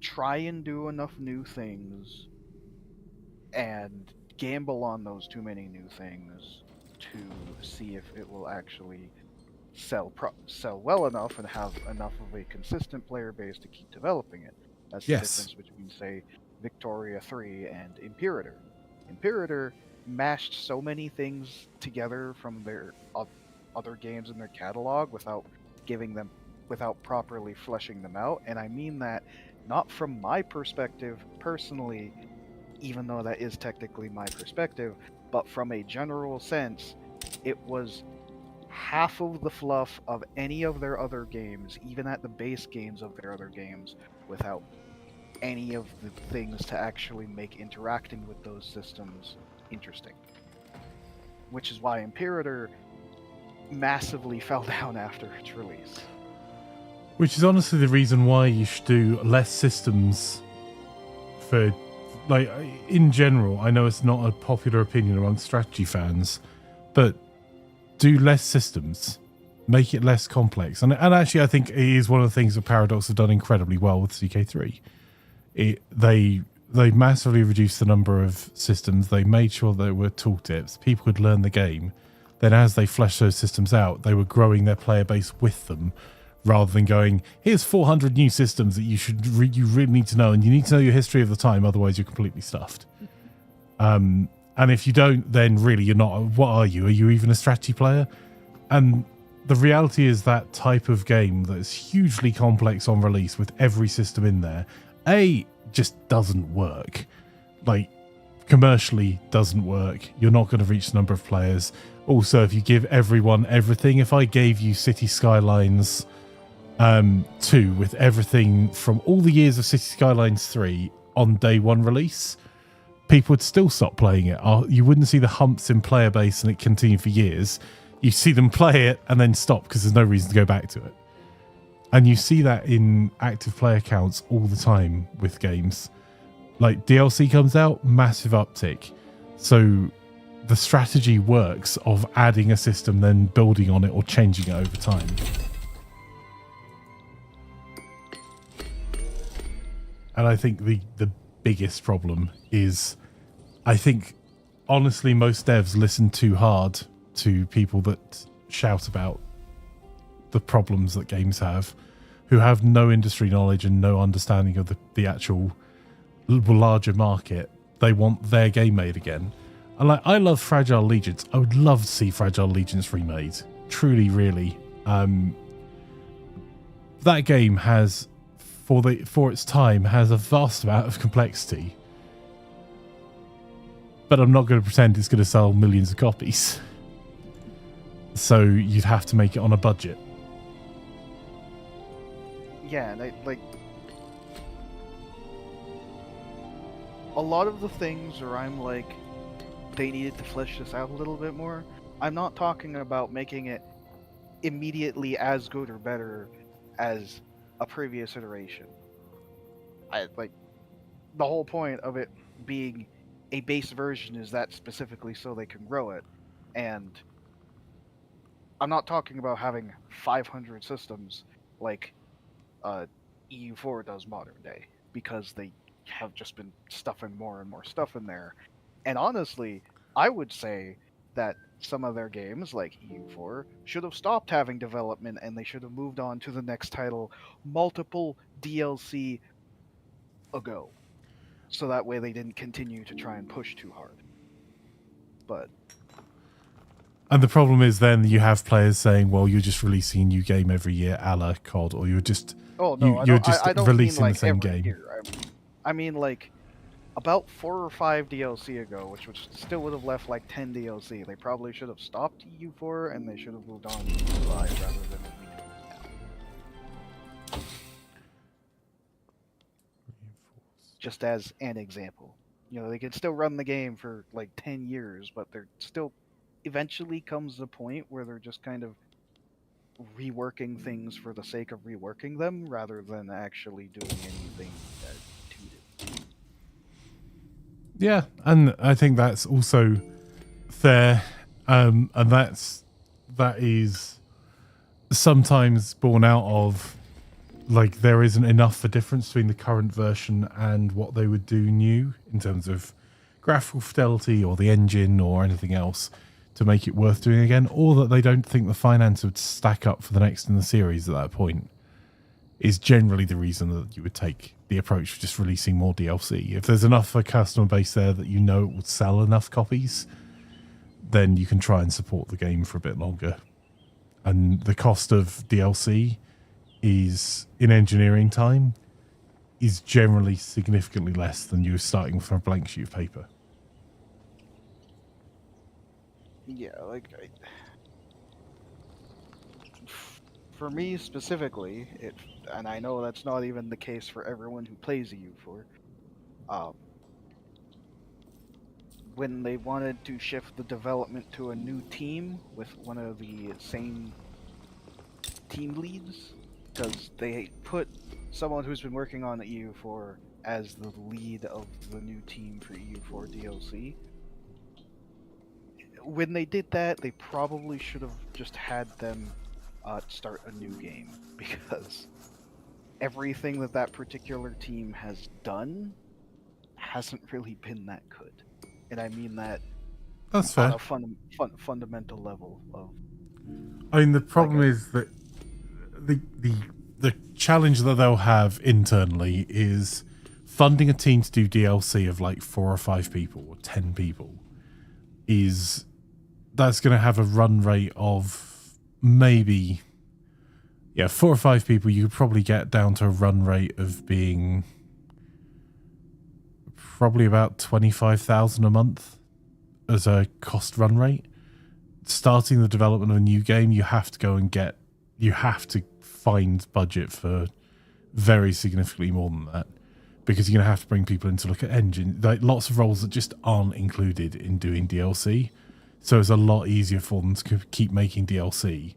try and do enough new things and gamble on those too many new things to see if it will actually sell well enough and have enough of a consistent player base to keep developing it. That's the Yes. difference between, say, Victoria 3 and Imperator. Imperator mashed so many things together from their other games in their catalog without properly fleshing them out, and I mean that not from my perspective personally, even though that is technically my perspective, but from a general sense, it was half of the fluff of any of their other games, even at the base games of their other games, without any of the things to actually make interacting with those systems interesting. Which is why Imperator massively fell down after its release. Which is honestly the reason why you should do less systems for, like, in general. I know it's not a popular opinion among strategy fans, but do less systems. Make it less complex. And actually, I think it is one of the things that Paradox have done incredibly well with CK3. They massively reduced the number of systems. They made sure there were tooltips. People could learn the game. Then as they fleshed those systems out, they were growing their player base with them, rather than going, here's 400 new systems that you really need to know, and you need to know your history of the time, otherwise you're completely stuffed. And if you don't, then really you're not. What are you? Are you even a strategy player? And the reality is that type of game that's hugely complex on release with every system in there, just doesn't work. Like, commercially doesn't work. You're not going to reach the number of players. Also, if you give everyone everything, if I gave you City Skylines 2 with everything from all the years of City Skylines 3 on day one release, people would still stop playing it. You wouldn't see the humps in player base and it continue for years. You see them play it and then stop because there's no reason to go back to it. And you see that in active player counts all the time with games. Like, DLC comes out, massive uptick. So the strategy works of adding a system, then building on it or changing it over time. And I think the biggest problem is, I think, honestly, most devs listen too hard to people that shout about the problems that games have, who have no industry knowledge and no understanding of the actual larger market. They want their game made again. And like, I love Fragile Allegiance. I would love to see Fragile Allegiance remade. Truly, really. That game has, for its time, has a vast amount of complexity. But I'm not going to pretend it's going to sell millions of copies. So you'd have to make it on a budget. Yeah, and a lot of the things where I'm like, they needed to flesh this out a little bit more. I'm not talking about making it immediately as good or better as a previous iteration. The whole point of it being a base version is that specifically so they can grow it. And I'm not talking about having 500 systems like EU4 does modern day, because they have just been stuffing more and more stuff in there. And honestly, I would say that some of their games, like EU4, should have stopped having development and they should have moved on to the next title multiple DLC ago. So that way they didn't continue to try and push too hard. But And the problem is then you have players saying, well, you're just releasing a new game every year, a la COD, or you're just you're just releasing mean, like, the same every game. year. I mean, like, about 4 or 5 DLC ago, which still would have left like 10 DLC, they probably should have stopped EU4 and they should have moved on to EU5 rather than what we do now. Just as an example. You know, they can still run the game for like 10 years, but they're still eventually comes a point where they're just kind of reworking things for the sake of reworking them rather than actually doing anything to it. Yeah, and I think that's also fair, and that is sometimes born out of, like, there isn't enough of a difference between the current version and what they would do new in terms of graphical fidelity or the engine or anything else to make it worth doing again, or that they don't think the finance would stack up for the next in the series at that point, is generally the reason that you would take the approach of just releasing more DLC. If there's enough of a customer base there that you know it will sell enough copies, then you can try and support the game for a bit longer. And the cost of DLC is, in engineering time, is generally significantly less than you starting from a blank sheet of paper. Yeah, like, for me specifically, and I know that's not even the case for everyone who plays EU4, when they wanted to shift the development to a new team with one of the same team leads, because they put someone who's been working on EU4 as the lead of the new team for EU4 DLC. When they did that, they probably should have just had them start a new game, because everything that particular team has done hasn't really been that good. And I mean that That's fair. on a fundamental level of... I mean, the problem is that the challenge that they'll have internally is funding a team to do DLC of like 4 or 5 people or 10 people. That's going to have a run rate of maybe, 4 or 5 people. You could probably get down to a run rate of being probably about 25,000 a month as a cost run rate. Starting the development of a new game, you have to find budget for very significantly more than that, because you're going to have to bring people in to look at engine, like lots of roles that just aren't included in doing DLC. So it's a lot easier for them to keep making DLC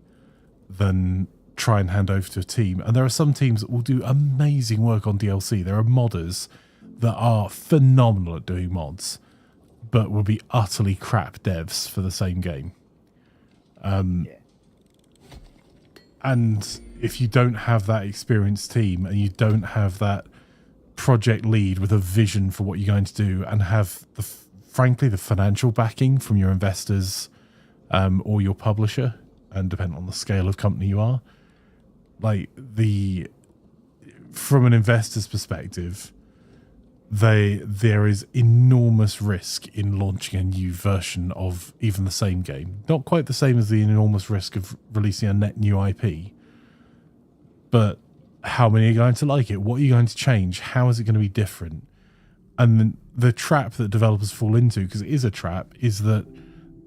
than try and hand over to a team. And there are some teams that will do amazing work on DLC. There are modders that are phenomenal at doing mods, but will be utterly crap devs for the same game. And if you don't have that experienced team and you don't have that project lead with a vision for what you're going to do and have frankly the financial backing from your investors or your publisher, and depending on the scale of company you are, like from an investor's perspective, there is enormous risk in launching a new version of even the same game. Not quite the same as the enormous risk of releasing a net new IP, but how many are going to like it? What are you going to change? How is it going to be different? And the trap that developers fall into, because it is a trap, is that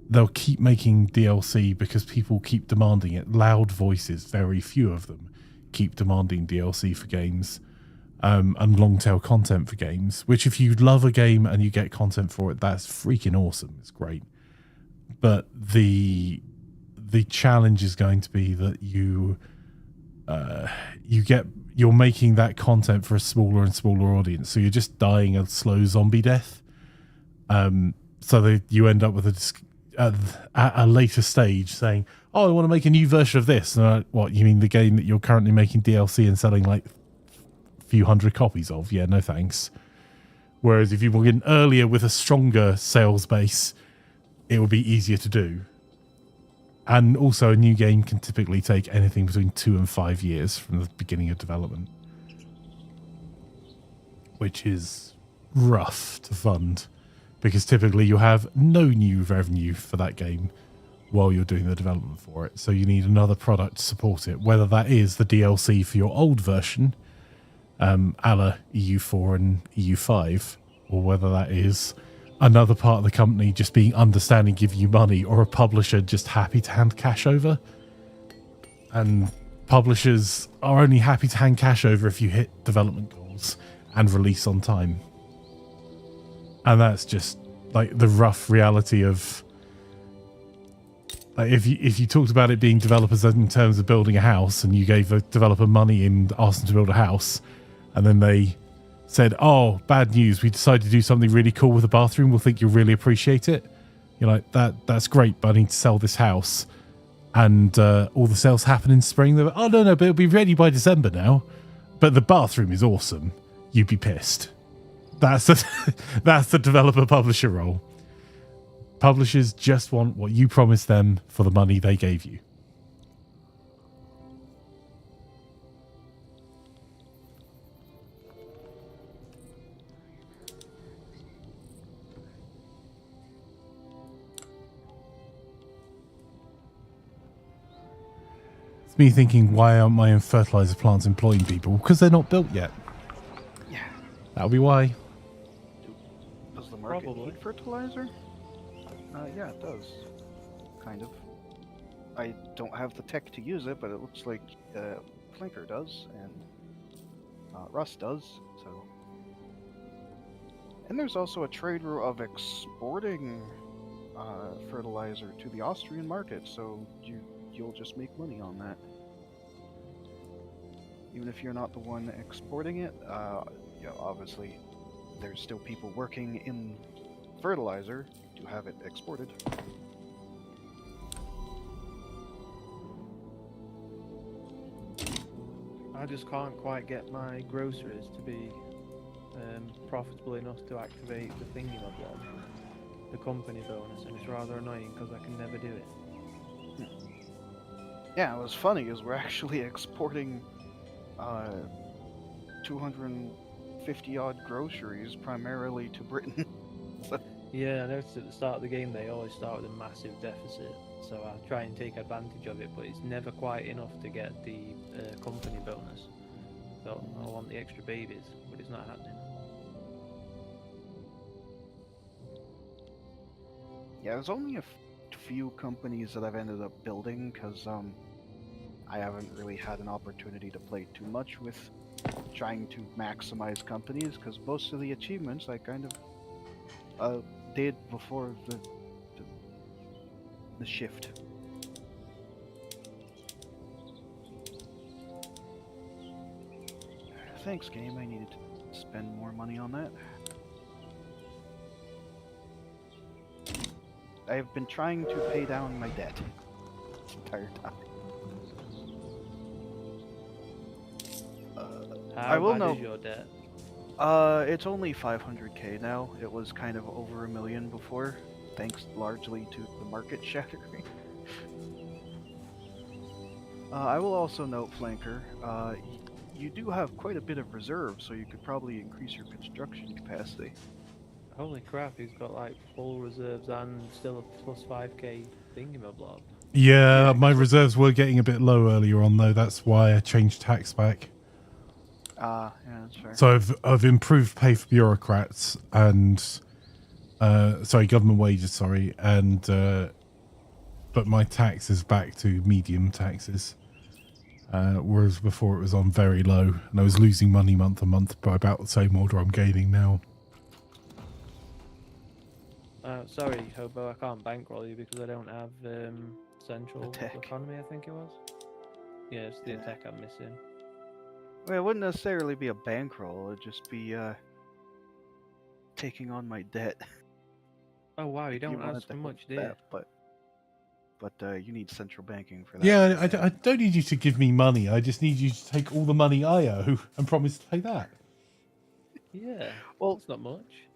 they'll keep making DLC because people keep demanding it. Loud voices, very few of them, keep demanding DLC for games. And long tail content for games, which if you love a game and you get content for it, that's freaking awesome. It's great. But the challenge is going to be that you're making that content for a smaller and smaller audience. So you're just dying a slow zombie death. So you end up with a at a later stage saying, "Oh, I want to make a new version of this." And what, you mean the game that you're currently making DLC and selling like a few hundred copies of? Yeah, no thanks. Whereas if you were in earlier with a stronger sales base, it would be easier to do. And also, a new game can typically take anything between 2 and 5 years from the beginning of development, which is rough to fund, because typically you have no new revenue for that game while you're doing the development for it. So you need another product to support it, whether that is the DLC for your old version, a la EU4 and EU5, or whether that is another part of the company just being understanding, giving you money, or a publisher just happy to hand cash over. And publishers are only happy to hand cash over if you hit development goals and release on time. And that's just like the rough reality of, like, if you talked about it being developers in terms of building a house, and you gave a developer money and asked them to build a house, and then they said, "Oh, bad news, we decided to do something really cool with the bathroom, we'll think you'll really appreciate it." You're like, that's great, but I need to sell this house. And all the sales happen in spring. They're like, "Oh, no, but it'll be ready by December now. But the bathroom is awesome." You'd be pissed. That's the developer publisher role. Publishers just want what you promised them for the money they gave you. It's me thinking, why aren't my own fertilizer plants employing people? Because they're not built yet. Yeah. That'll be why. Does the market Probably. need fertilizer? Yeah, it does. Kind of. I don't have the tech to use it, but it looks like Flanker does, and Russ does, so... And there's also a trade route of exporting fertilizer to the Austrian market, so you'll just make money on that. Even if you're not the one exporting it, obviously there's still people working in fertilizer to have it exported. I just can't quite get my groceries to be profitable enough to activate the thingy-my-blob, the company bonus, and it's rather annoying because I can never do it. Yeah, what's funny is we're actually exporting 250 odd groceries primarily to Britain. Yeah, I noticed at the start of the game they always start with a massive deficit, so I try and take advantage of it, but it's never quite enough to get the company bonus. So I want the extra babies, but it's not happening. Yeah, there's only a few companies that I've ended up building because I haven't really had an opportunity to play too much with trying to maximize companies, because most of the achievements I kind of did before the shift. Thanks, game. I needed to spend more money on that. I have been trying to pay down my debt this entire time. How I will bad know. is your debt? It's only 500k now. It was kind of over 1 million before, thanks largely to the market shattering. I will also note, Flanker, you do have quite a bit of reserve, so you could probably increase your construction capacity. Holy crap, he's got like full reserves and still a plus 5k thingy-my-blob. Yeah, my reserves were getting a bit low earlier on, though. That's why I changed tax back. Yeah, that's fair. So I've improved pay for bureaucrats and government wages, and but my tax is back to medium taxes, whereas before it was on very low, and I was losing money month on month by about the same order I'm gaining now. Sorry, Hobo, I can't bankroll you because I don't have central Attack. economy, I think it was. Yeah, it's the attack I'm missing. Well, it wouldn't necessarily be a bankroll, it'd just be taking on my debt. Oh wow, you if you don't wanted ask to for help much, do with you? that, but you need central banking for that. Yeah, pretty I bad. don't need you to give me money. I just need you to take all the money I owe and promise to pay that. Yeah, Well, that's not much.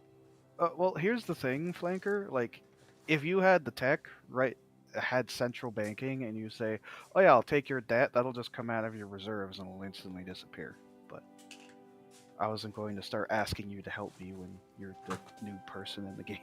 well, here's the thing, Flanker. Like, if you had the tech, right, had central banking, and you say, "Oh yeah, I'll take your debt," that'll just come out of your reserves and will instantly disappear. But I wasn't going to start asking you to help me when you're the new person in the game.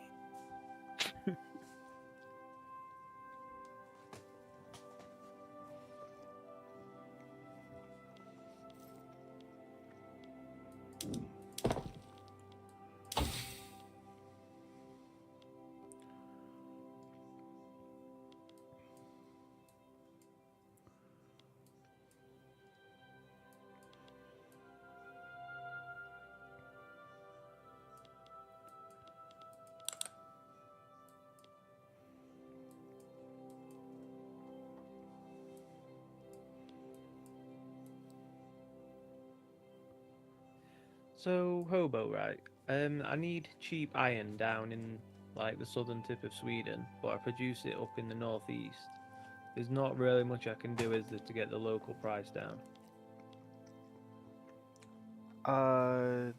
So Hobo, right? I need cheap iron down in like the southern tip of Sweden, but I produce it up in the northeast. There's not really much I can do, is there, to get the local price down? Uh,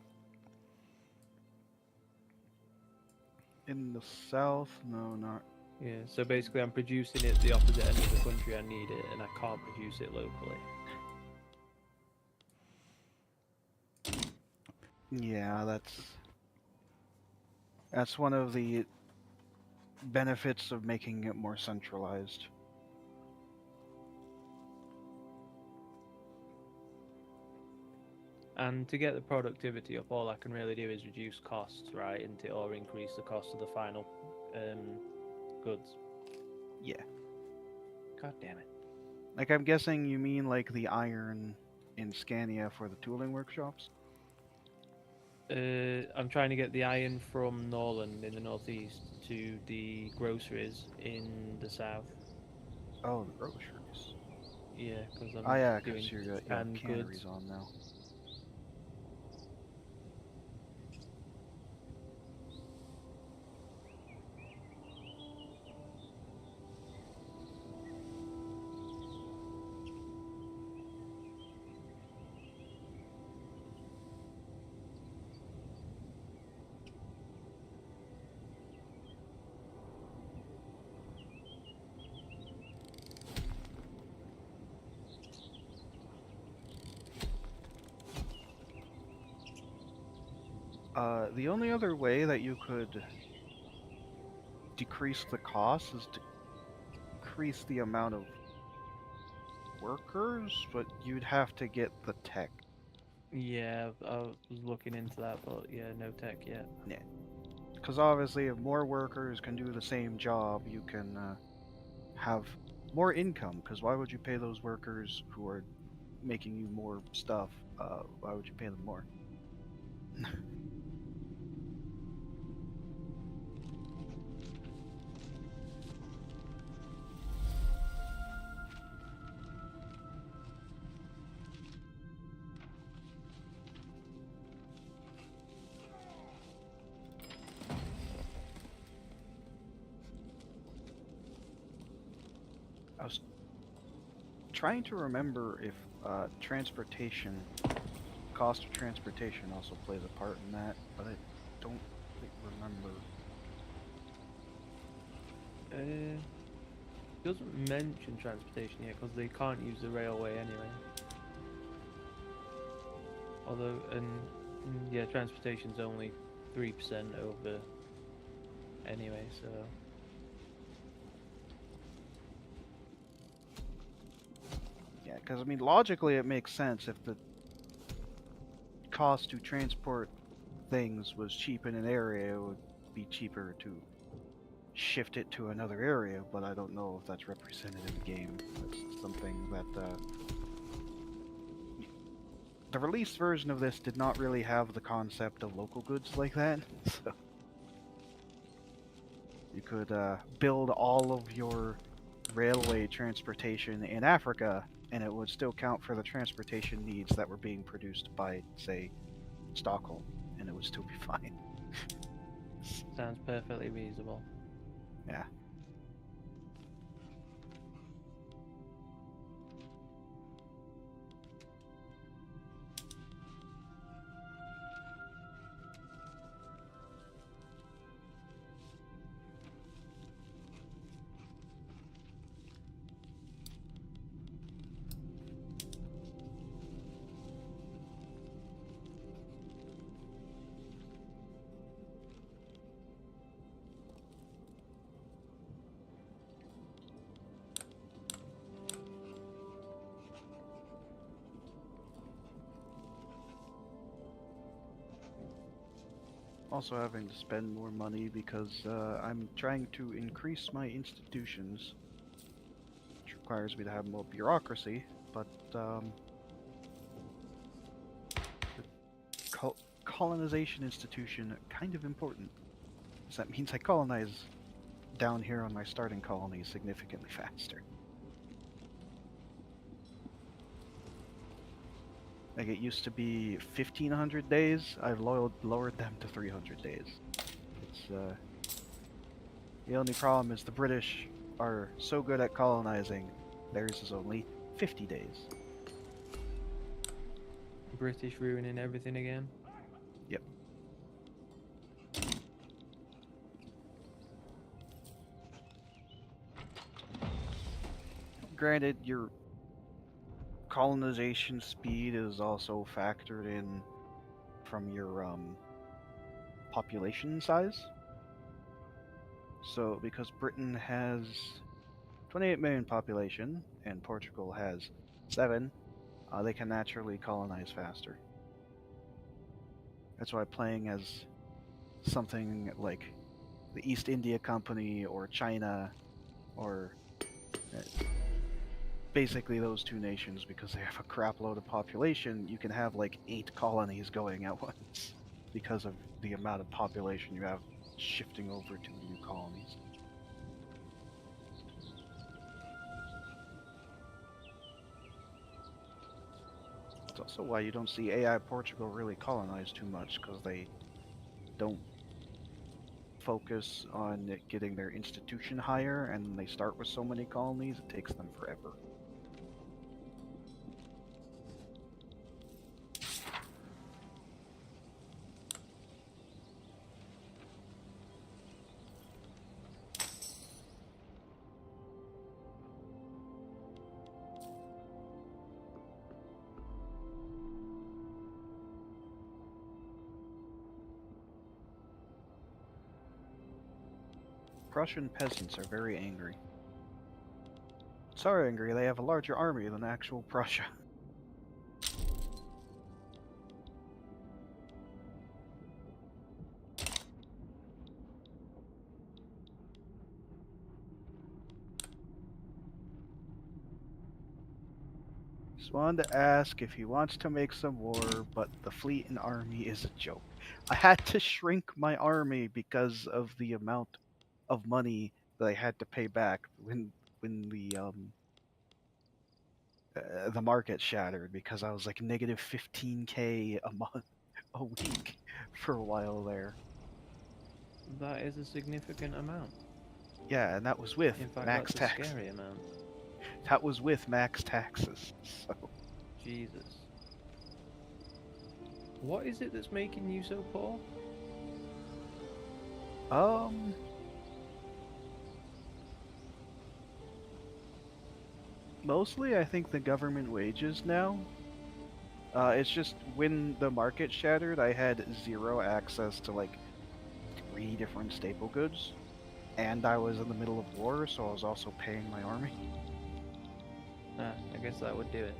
in the south, no, not. Yeah, so basically I'm producing it the opposite end of the country I need it, and I can't produce it locally. Yeah, that's one of the benefits of making it more centralized. And to get the productivity up, all I can really do is reduce costs, right, or increase the cost of the final goods. Yeah. God damn it. Like, I'm guessing you mean like the iron in Scania for the tooling workshops? I'm trying to get the iron from Norland in the northeast to the groceries in the south. Oh, the groceries. Yeah, because Oh I'm yeah, doing because you have canned canneries goods. on now. The only other way that you could decrease the cost is to increase the amount of workers, but you'd have to get the tech. Yeah, I was looking into that, but yeah, no tech yet. Yeah. Because obviously, if more workers can do the same job, you can have more income. Because why would you pay those workers who are making you more stuff? Why would you pay them more? I was trying to remember if transportation, cost of transportation also plays a part in that, but I don't remember. Doesn't mention transportation yet because they can't use the railway anyway. Although, yeah, transportation's only 3% over anyway, so. Yeah, because I mean, logically it makes sense if the cost to transport things was cheap in an area, it would be cheaper to shift it to another area, but I don't know if that's represented in the game. That's something that the release version of this did not really have the concept of local goods like that, so you could build all of your railway transportation in Africa, and it would still count for the transportation needs that were being produced by, say, Stockholm, and it would still be fine. Sounds perfectly reasonable. Yeah. Also having to spend more money because I'm trying to increase my institutions, which requires me to have more bureaucracy, but the colonization institution kind of important. So that means I colonize down here on my starting colony significantly faster. Like it used to be 1500 days, I've lowered them to 300 days. It's the only problem is the British are so good at colonizing, theirs is only 50 days. British ruining everything again. Yep. Granted, your colonization speed is also factored in from your population size. So, because Britain has 28 million population and Portugal has 7, they can naturally colonize faster. That's why playing as something like the East India Company or China or basically those two nations, because they have a crap load of population, you can have like 8 colonies going at once because of the amount of population you have shifting over to new colonies. It's also why you don't see AI Portugal really colonize too much, because they don't focus on getting their institution higher, and they start with so many colonies, it takes them forever. Prussian peasants are very angry. So angry they have a larger army than actual Prussia. Just wanted to ask if he wants to make some war, but the fleet and army is a joke. I had to shrink my army because of the amount of money that I had to pay back when the market shattered, because I was like negative 15k a month a week for a while there. That is a significant amount. Yeah, and that was with In fact, max that's a tax. scary amount. That was with max taxes. So Jesus. What is it that's making you so poor? mostly I think the government wages now. It's just when the market shattered, I had 0 access to like 3 different staple goods, and I was in the middle of war, so I was also paying my army. Ah, I guess that would do it.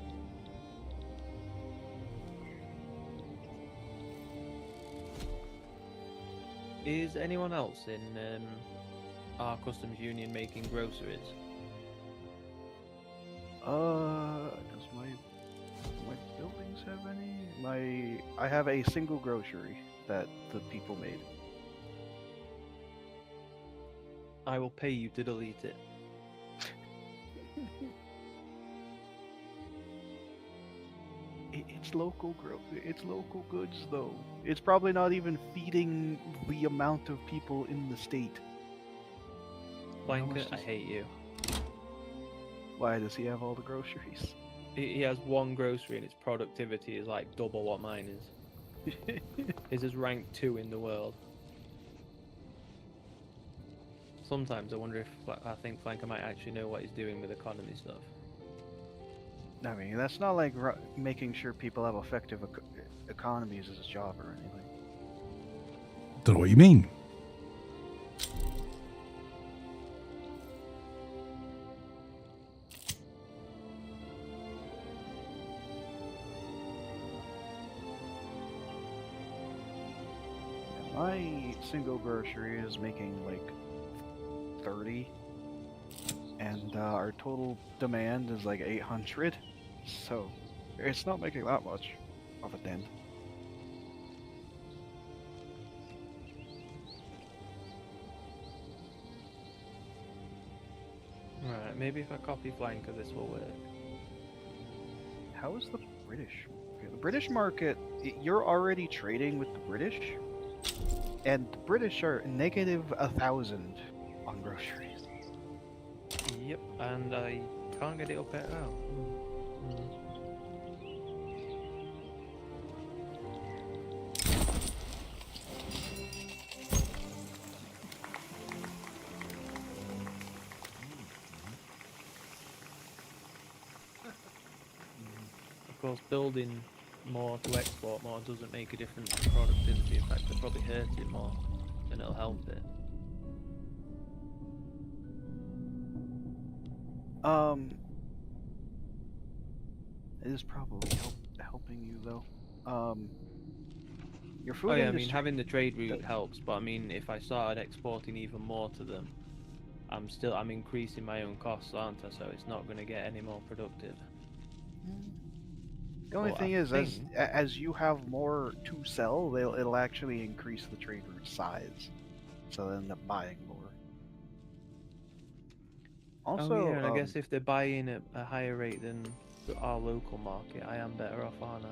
Is anyone else in our customs union making groceries? Does my buildings have any? I have a single grocery that the people made. I will pay you to delete it. It's local goods though. It's probably not even feeding the amount of people in the state. Blanket, it's I just- hate you. Why does he have all the groceries? He has one grocery and its productivity is like double what mine is. His is ranked 2 in the world. Sometimes I wonder if I think Flanker might actually know what he's doing with economy stuff. I mean, that's not like making sure people have effective economies as a job or anything. Don't know what you mean. My single grocery is making like 30, and our total demand is like 800, so it's not making that much of a dent. Right, maybe if I copy Flanker this will work. How is the British? Okay, the British market, you're already trading with the British, and the British are negative 1,000 on groceries. Yep, and I can't get it up at all. Of course, building more to export more doesn't make a difference to productivity. In fact, it'll probably hurt it more than it'll help it. It is probably helping you though. Your food Oh yeah, I industry. mean having the trade route helps, but I mean if I started exporting even more to them, I'm increasing my own costs, aren't I? So it's not going to get any more productive. The only Well, thing I is, think- as you have more to sell, it'll actually increase the trade route size, so they'll end up buying more. Also, oh yeah, and I guess if they're buying at a higher rate than our local market, I am better off, aren't I?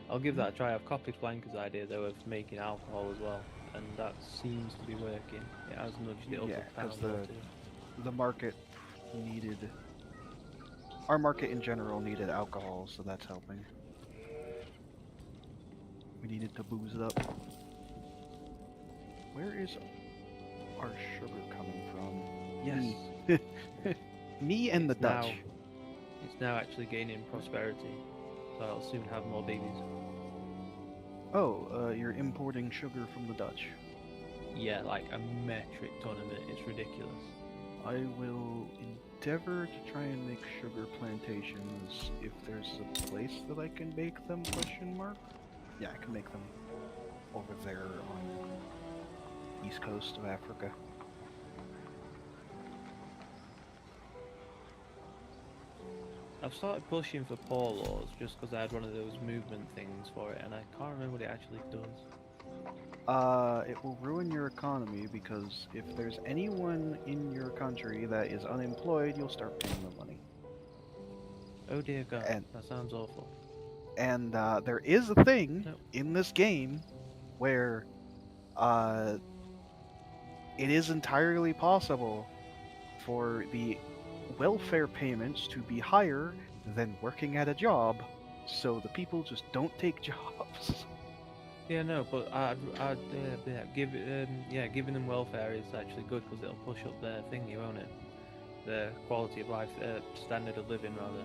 I'll give that a try. I've copied Flanker's idea though of making alcohol as well, and that seems to be working. It has nudged it up Yeah, a 'cause pound or two. the market needed, our market in general needed alcohol, so that's helping. We needed to booze it up. Where is our sugar coming from? Yes, Me and the It's Dutch. now- it's now actually gaining prosperity, so I'll soon have more babies. Oh, you're importing sugar from the Dutch. Yeah, like a metric ton of it. It's ridiculous. I will endeavor to try and make sugar plantations if there's a place that I can make them, question mark? Yeah, I can make them over there on the east coast of Africa. I've started pushing for poor laws just because I had one of those movement things for it, and I can't remember what it actually does. It will ruin your economy because if there's anyone in your country that is unemployed, you'll start paying them money. Oh dear God, And- that sounds awful. And there is a thing Nope. in this game where it is entirely possible for the welfare payments to be higher than working at a job, so the people just don't take jobs. Yeah, no, but giving them welfare is actually good because it'll push up their thingy, won't it? Their quality of life, standard of living, rather.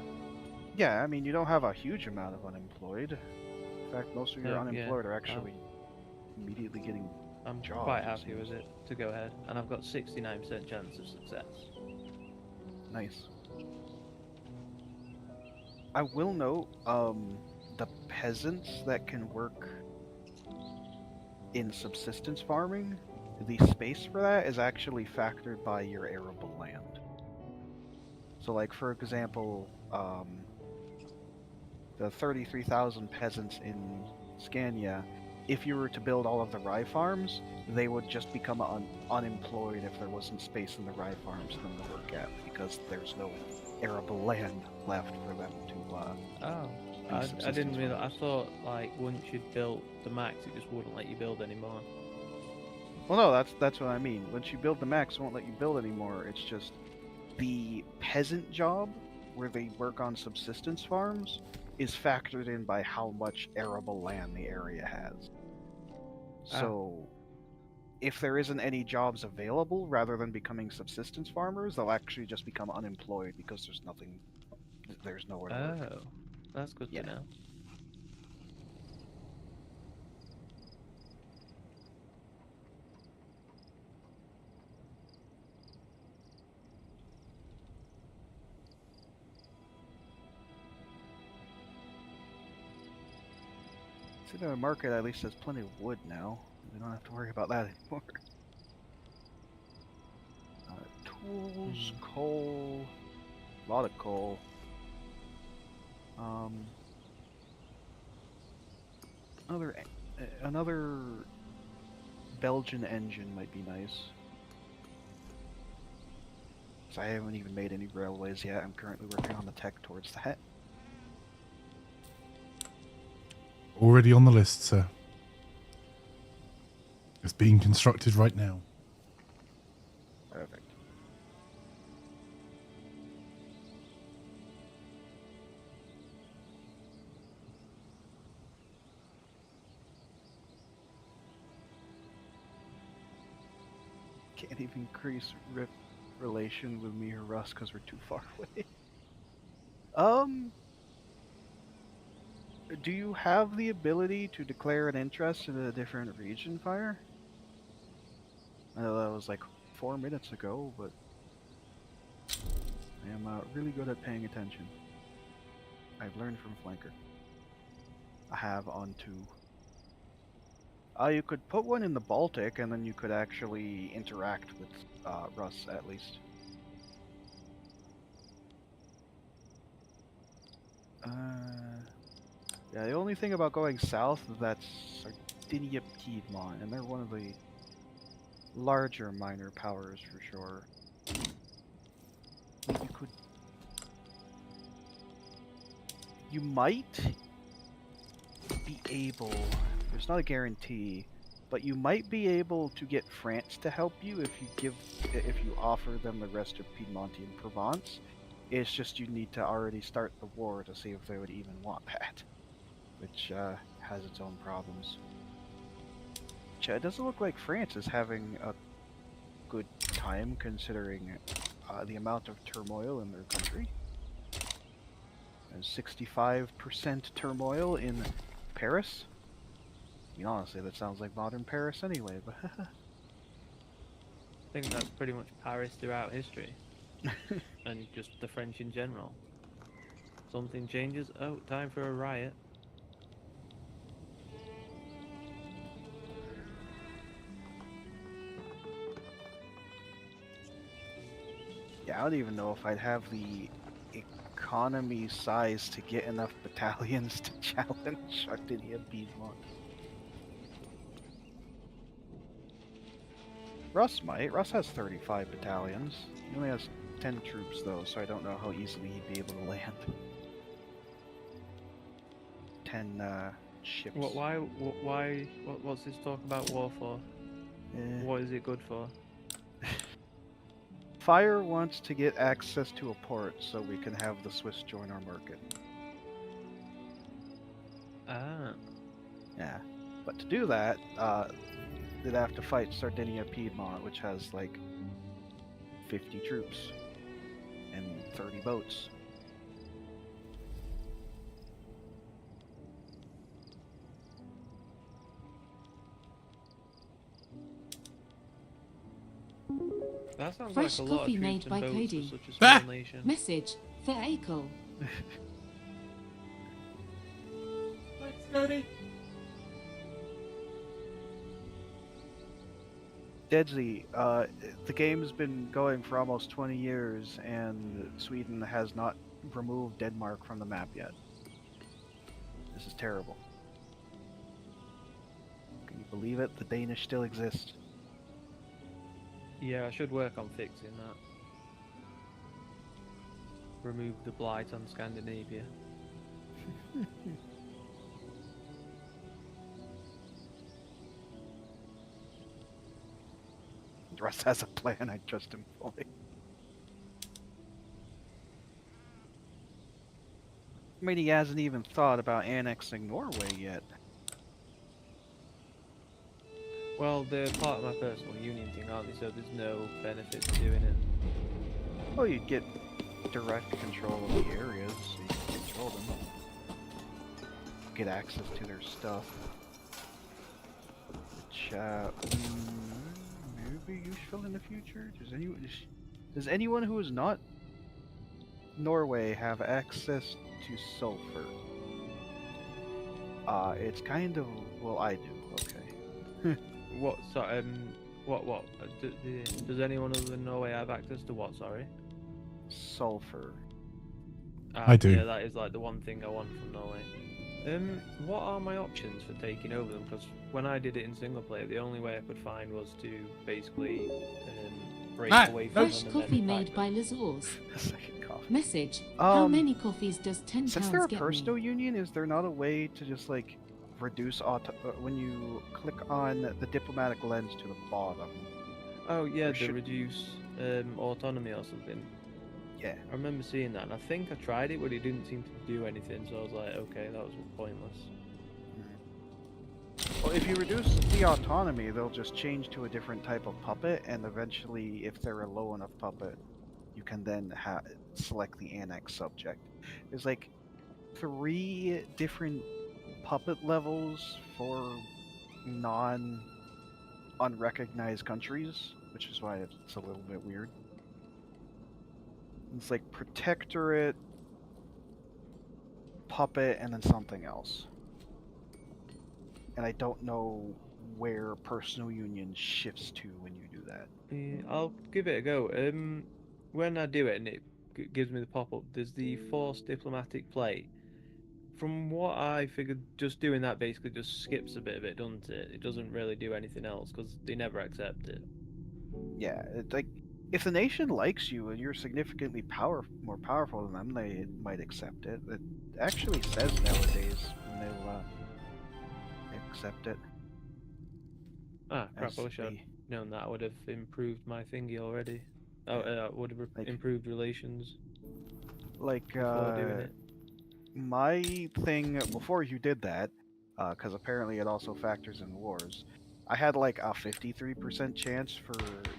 Yeah, I mean, you don't have a huge amount of unemployed. In fact, most of your Yeah, unemployed are actually immediately getting. I'm Jobs, quite it happy with seems. it to go ahead, and I've got 69% chance of success. Nice. I will note, the peasants that can work in subsistence farming, the space for that is actually factored by your arable land. So, like, for example, the 33,000 peasants in Scania, if you were to build all of the rye farms, they would just become unemployed if there wasn't space in the rye farms for them to work at, because there's no arable land left for them to Oh, I subsistence didn't realize. I farmers. thought like once you'd built the max, it just wouldn't let you build anymore. Well, no, that's what I mean. Once you build the max, it won't let you build anymore. It's just the peasant job, where they work on subsistence farms, is factored in by how much arable land the area has. So, if there isn't any jobs available, rather than becoming subsistence farmers, they'll actually just become unemployed because there's nowhere to work. Oh, that's good Yeah. to know. See, the market at least has plenty of wood now. We don't have to worry about that anymore. Tools, coal, a lot of coal. Another Belgian engine might be nice. 'Cause I haven't even made any railways yet. I'm currently working on the tech towards that. Already on the list, sir. It's being constructed right now. Perfect. Can't even increase relation with me or Russ because we're too far away. Do you have the ability to declare an interest in a different region, Fire? I know that was like 4 minutes ago, but I am really good at paying attention. I've learned from Flanker. I have on 2. You could put one in the Baltic, and then you could actually interact with Russ at least. Yeah, the only thing about going south is that's Sardinia Piedmont, and they're one of the larger minor powers for sure. You could... You might be able... There's not a guarantee, but you might be able to get France to help you if you offer them the rest of Piedmontian Provence. It's just you need to already start the war to see if they would even want that, which has its own problems. It doesn't look like France is having a good time considering the amount of turmoil in their country. There's 65% turmoil in Paris. I mean, honestly, that sounds like modern Paris anyway, but... I think that's pretty much Paris throughout history. And just the French in general. Something changes, oh, time for a riot. Yeah, I don't even know if I'd have the economy size to get enough battalions to challenge Sardinia Piedmont. Russ might. Russ has 35 battalions. He only has 10 troops though, so I don't know how easily he'd be able to land. 10 ships. What's this talk about war for? What is it good for? Fire wants to get access to a port so we can have the Swiss join our market. Ah. Yeah. But to do that, they'd have to fight Sardinia Piedmont, which has like 50 troops and 30 boats. That sounds Fresh like a lot coffee of made troops by and boats Cody. for such a small Ah! nation. Message for Akel. Thanks, Cody. Deadsy, the game's been going for almost 20 years, and Sweden has not removed Denmark from the map yet. This is terrible. Can you believe it? The Danish still exist. Yeah, I should work on fixing that. Remove the blight on Scandinavia. Russ has a plan, I trust him fully. I mean, he hasn't even thought about annexing Norway yet. Well, they're part of my personal union thing, aren't they? So there's no benefit to doing it. Well, you'd get direct control of the areas, so you can control them. Get access to their stuff. Which, may be useful in the future? Does anyone who is not Norway have access to sulfur? It's kind of... well, I do, okay. What? Sorry. What? Does anyone other than Norway have access to what? Sorry. Sulfur. I do. Yeah, that is like the one thing I want from Norway. What are my options for taking over them? Because when I did it in single player, the only way I could find was to basically break away from Fresh them and coffee then made attack by them. Lazors. A second coffee. Message. How Um, many coffees does 10 Since pounds they're a get personal me? union, is there not a way to just like reduce when you click on the diplomatic lens to the bottom? Oh yeah, Or to should- reduce autonomy or something. Yeah. I remember seeing that, and I think I tried it, but it didn't seem to do anything. So I was like, okay, that was pointless. Well, if you reduce the autonomy, they'll just change to a different type of puppet, and eventually, if they're a low enough puppet, you can then select the annex subject. There's like 3 different puppet levels for unrecognized countries, which is why it's a little bit weird. It's like protectorate, puppet, and then something else. And I don't know where personal union shifts to when you do that. Yeah, I'll give it a go. When I do it and it gives me the pop-up, there's the forced diplomatic play. From what I figured, just doing that basically just skips a bit of it, doesn't it? It doesn't really do anything else because they never accept it. Yeah, it's like if the nation likes you and you're significantly more powerful than them, they might accept it. It actually says nowadays when they'll accept it. Ah, crap! as I wish I'd they- known that. I would have improved my thingy already. Oh, would have like- improved relations like before doing it. my thing before you did that, because apparently it also factors in wars. I had like a 53% chance for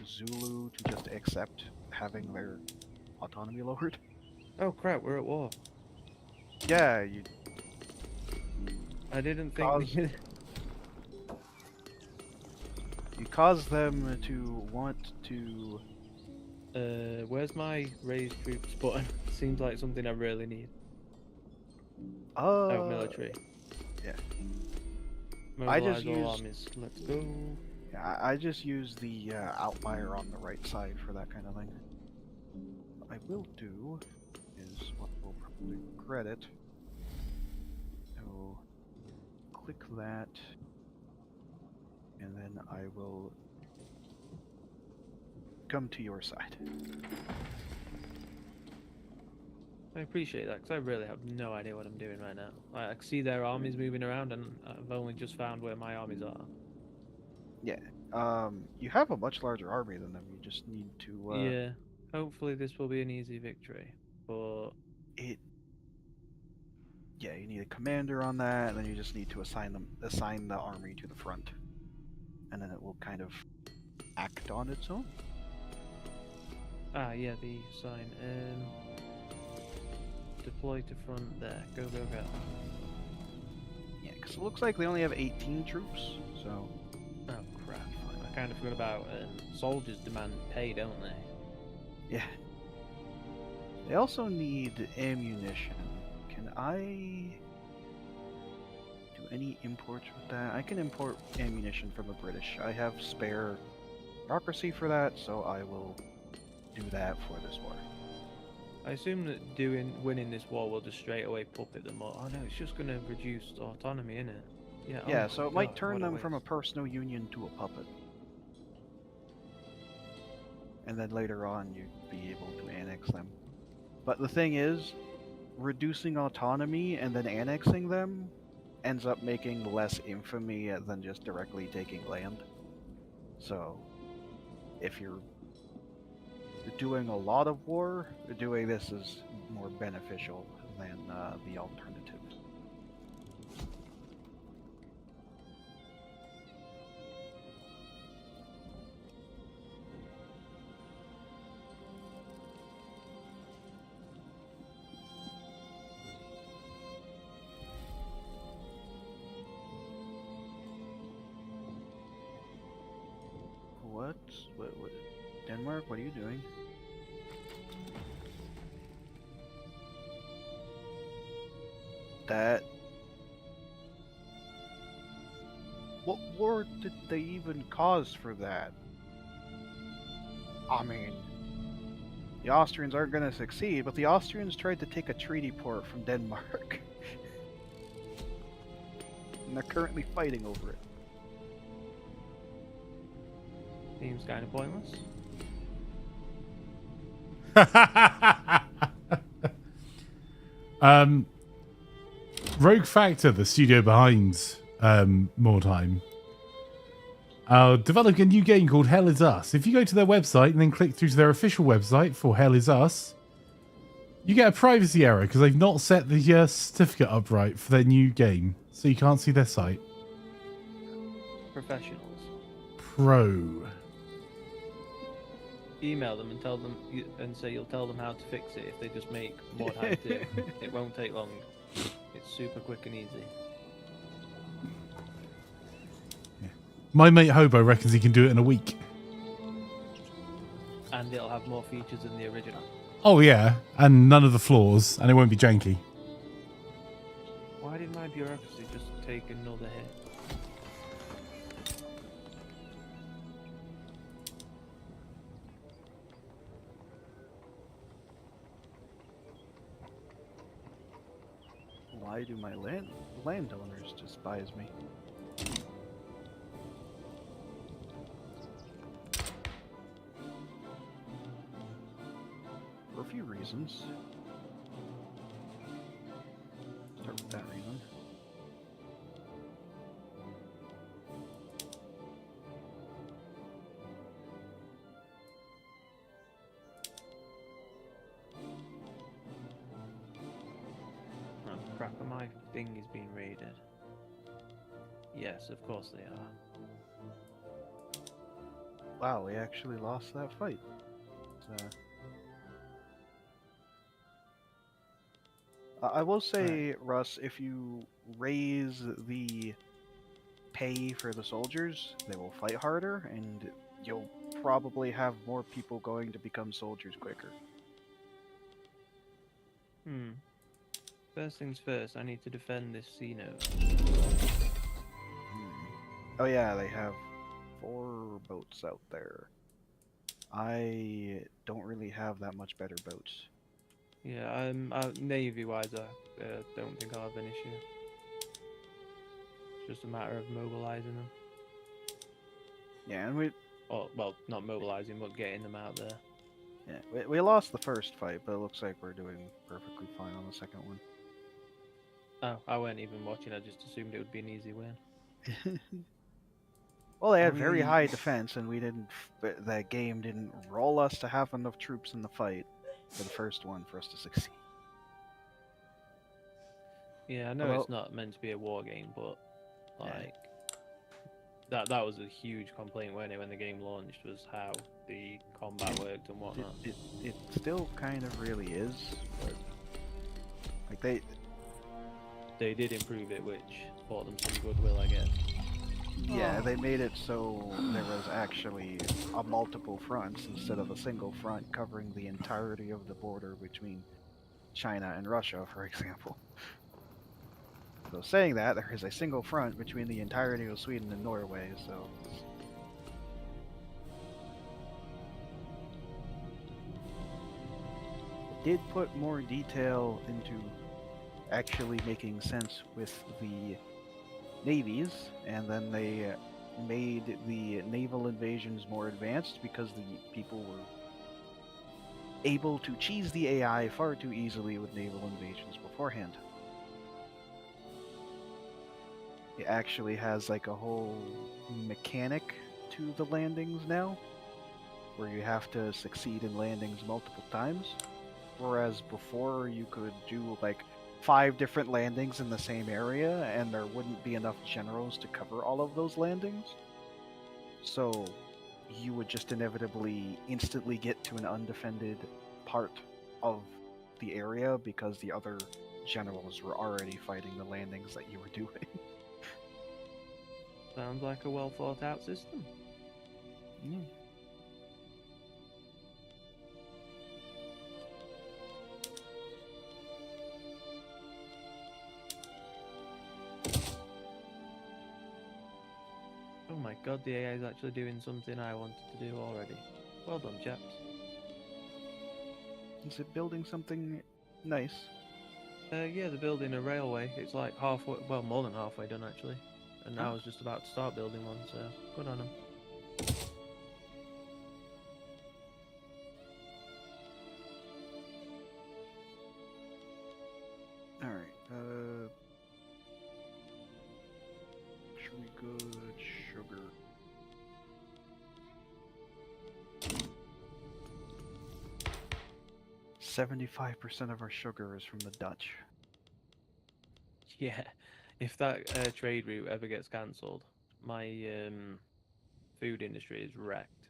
Zulu to just accept having their autonomy lowered. Oh crap! We're at war. Yeah, I didn't think. Cause- you cause them to want to. Where's my raise troops button? Seems like something I really need. Oh, military. yeah. Mobilize I just all used- armies. Let's go. Yeah, I just use the outlier on the right side for that kind of thing. What I will do is what will probably regret it. I will click that, and then I will come to your side. I appreciate that because I really have no idea what I'm doing right now. I can see their armies moving around, and I've only just found where my armies are. You have a much larger army than them. You just need to. Yeah. Hopefully this will be an easy victory. But Yeah, you need a commander on that, and then you just need to assign the army to the front, and then it will kind of act on its own. yeah, the sign. Deploy to front there. Go, go, go. Yeah, because it looks like they only have 18 troops, so. Oh crap! I kind of forgot about soldiers demand pay, don't they? Yeah. They also need ammunition. Can I do any imports with that? I can import ammunition from the British. I have spare bureaucracy for that, so I will do that for this war. I assume that winning this war will just straight away puppet them all. Oh no, it's just going to reduce autonomy, innit? Yeah. Yeah, oh so my it might God, turn what them from a waste. personal union to a puppet. And then later on you'd be able to annex them. But the thing is, reducing autonomy and then annexing them ends up making less infamy than just directly taking land. So, if you're doing a lot of war, doing this is more beneficial than the alternative. What? Denmark, what are you doing? That... What war did they even cause for that? I mean, the Austrians aren't going to succeed, but the Austrians tried to take a treaty port from Denmark. And they're currently fighting over it. Seems kind of pointless. Rogue Factor, the studio behind More Time, developing a new game called Hell Is Us. If you go to their website and then click through to their official website for Hell Is Us, you get a privacy error because they've not set the certificate up right for their new game, so you can't see their site. Professionals. Pro. Email them and tell them and say you'll tell them how to fix it if they just make Mod High 2. It won't take long. It's super quick and easy. Yeah. My mate Hobo reckons he can do it in a week. And it'll have more features than the original. Oh yeah, and none of the flaws, and it won't be janky. Why did my bureaucracy just take another hit? Why do my landowners despise me? For a few reasons. Start with that reason. Oh crap, my thing is being raided. Yes, of course they are. Wow, we actually lost that fight. I will say, Russ, if you raise the pay for the soldiers, they will fight harder, and you'll probably have more people going to become soldiers quicker. First things first, I need to defend this sea note. Oh yeah, they have 4 boats out there. I don't really have that much better boats. Yeah, navy-wise, I don't think I'll have an issue. It's just a matter of mobilizing them. Yeah, and we... Or, well, not mobilizing, but getting them out there. Yeah, we lost the first fight, but it looks like we're doing perfectly fine on the second one. Oh, I weren't even watching, I just assumed it would be an easy win. Well, they had very high defense, and we didn't... That game didn't roll us to have enough troops in the fight for the first one for us to succeed. Yeah, I know it's not meant to be a war game, but like that was a huge complaint, wasn't it, when the game launched, was how the combat worked and whatnot. It still kind of really is, but like they did improve it, which brought them some goodwill, I guess. Yeah, they made it so there was actually a multiple fronts instead of a single front covering the entirety of the border between China and Russia, for example. So saying that, there is a single front between the entirety of Sweden and Norway, so... It did put more detail into actually making sense with the navies, and then they made the naval invasions more advanced because the people were able to cheese the AI far too easily with naval invasions beforehand. It actually has like a whole mechanic to the landings now, where you have to succeed in landings multiple times. Whereas before you could do like 5 different landings in the same area and there wouldn't be enough generals to cover all of those landings. So you would just inevitably instantly get to an undefended part of the area because the other generals were already fighting the landings that you were doing. Sounds like a well thought out system. Mm. Oh my god, the AI is actually doing something I wanted to do already. Well done, chaps. Is it building something nice? Yeah, they're building a railway. It's like halfway, well, more than halfway done actually. And I Oh. was just about to start building one, so good on them. Alright, should we go sugar? "75% of our sugar is from the Dutch." Yeah, if that trade route ever gets cancelled, my food industry is wrecked.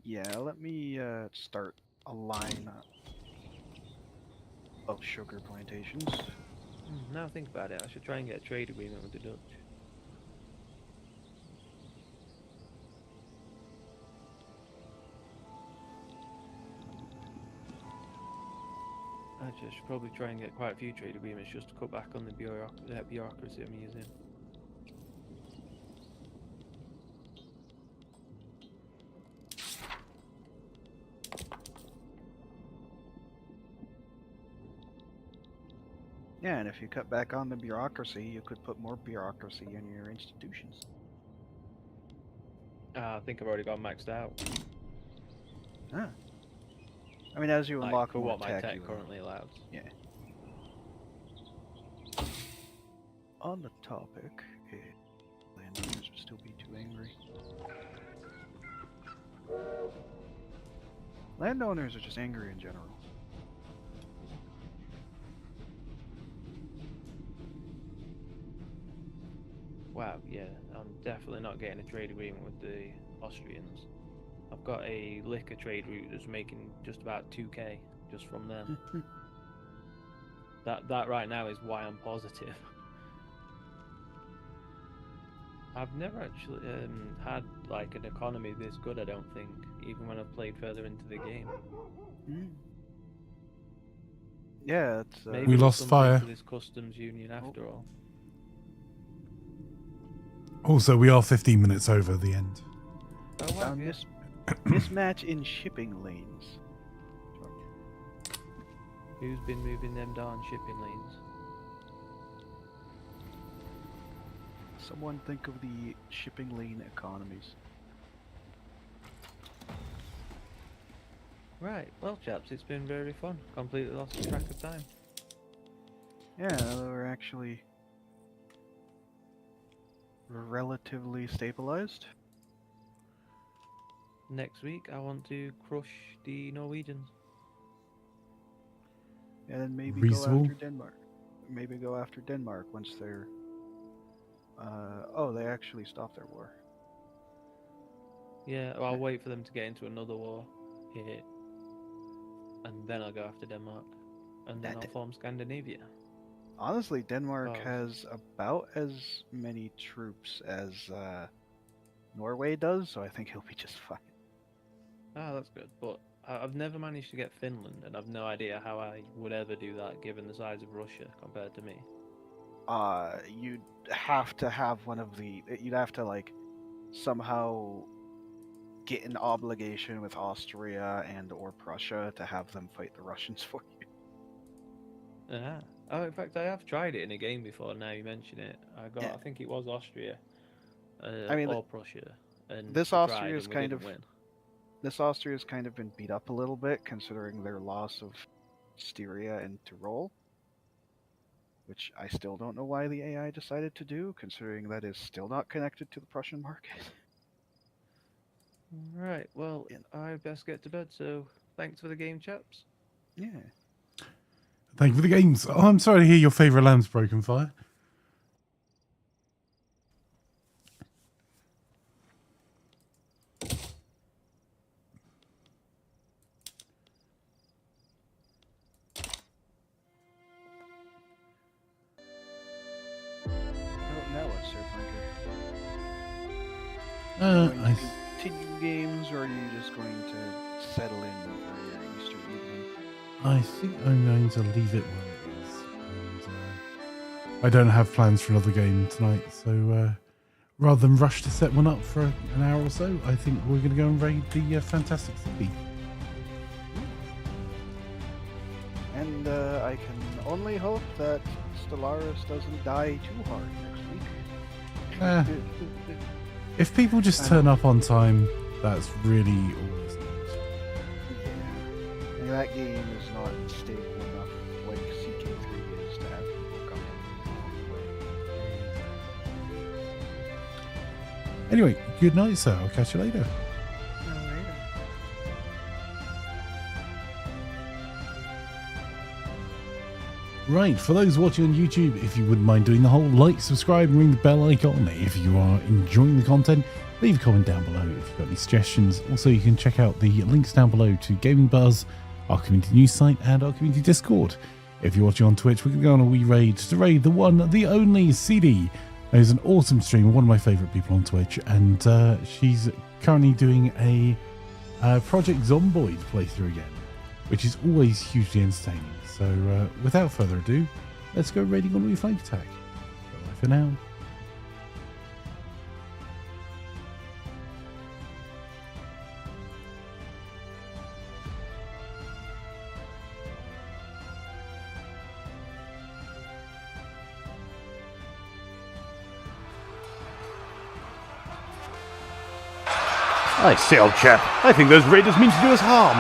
Yeah, let me start a line of sugar plantations. Now think about it, I should try and get a trade agreement with the Dutch. Actually, I should probably try and get quite a few trade agreements just to cut back on the bureaucracy I'm using. Yeah, and if you cut back on the bureaucracy, you could put more bureaucracy in your institutions. I think I've already got maxed out. Ah. I mean, as you Like, unlock for more what my tech you will- currently allows. Yeah. On the topic, landowners would still be too angry. Landowners are just angry in general. Wow, yeah, I'm definitely not getting a trade agreement with the Austrians. I've got a liquor trade route that's making just about 2k just from them. That right now is why I'm positive. I've never actually had like an economy this good, I don't think, even when I've played further into the game. Yeah, it's Maybe We there's lost something fire. to this customs union after all. Also, we are 15 minutes over the end. Oh wow, found yeah. mismatch in shipping lanes. Who's been moving them darn shipping lanes? Someone think of the shipping lane economies. Right, well chaps, it's been very fun. Completely lost track of time. Yeah, we're actually relatively stabilized. Next week I want to crush the Norwegians. And then maybe Reasonable. go after Denmark. Maybe go after Denmark once they're... oh, they actually stopped their war. Yeah, well, I'll wait for them to get into another war here. And then I'll go after Denmark. And then That- I'll form Scandinavia. Honestly, Denmark Oh. has about as many troops as Norway does, so I think he'll be just fine. Ah, that's good. But I've never managed to get Finland, and I've no idea how I would ever do that given the size of Russia compared to me. You'd have to have one of the... You'd have to, like, somehow get an obligation with Austria and or Prussia to have them fight the Russians for you. Ah. Oh, in fact, I have tried it in a game before. Now you mention it, Yeah. I think it was Austria, I mean, or Prussia, and this we Austria tried is and we kind didn't of- win. this Austria's kind of been beat up a little bit, considering their loss of Styria and Tyrol, which I still don't know why the AI decided to do, considering that is still not connected to the Prussian market. Right, well, Yeah. I best get to bed, so thanks for the game, chaps. Yeah. Thank you for the games. Oh, I'm sorry to hear your favourite lamb's broken fire. Oh, now what, Sir Flanker? Uh, Are you going to continue games, or are you just going to settle in for the Easter evening? I think I'm going to leave it where it is. And, I don't have plans for another game tonight, so rather than rush to set one up for an hour or so, I think we're going to go and raid the Fantastic City. And I can only hope that Stellaris doesn't die too hard next week. If people just turn up on time, that's really all that's needed. Yeah. And that game is not stable enough like CK3 is to have people come in all the way. Anyway, good night, sir. I'll catch you later. Right, for those watching on YouTube, if you wouldn't mind doing the whole like, subscribe, and ring the bell icon. If you are enjoying the content, leave a comment down below if you've got any suggestions. Also, you can check out the links down below to Gaming Buzz, our community news site, and our community Discord. If you're watching on Twitch, we're going to go on a wee raid to raid the one, the only CD. Who's an awesome streamer, one of my favourite people on Twitch, and she's currently doing a Project Zomboid playthrough again, which is always hugely entertaining. So without further ado, let's go raiding on Imaflanker tag. Bye for now. I say, old chap, I think those raiders mean to do us harm.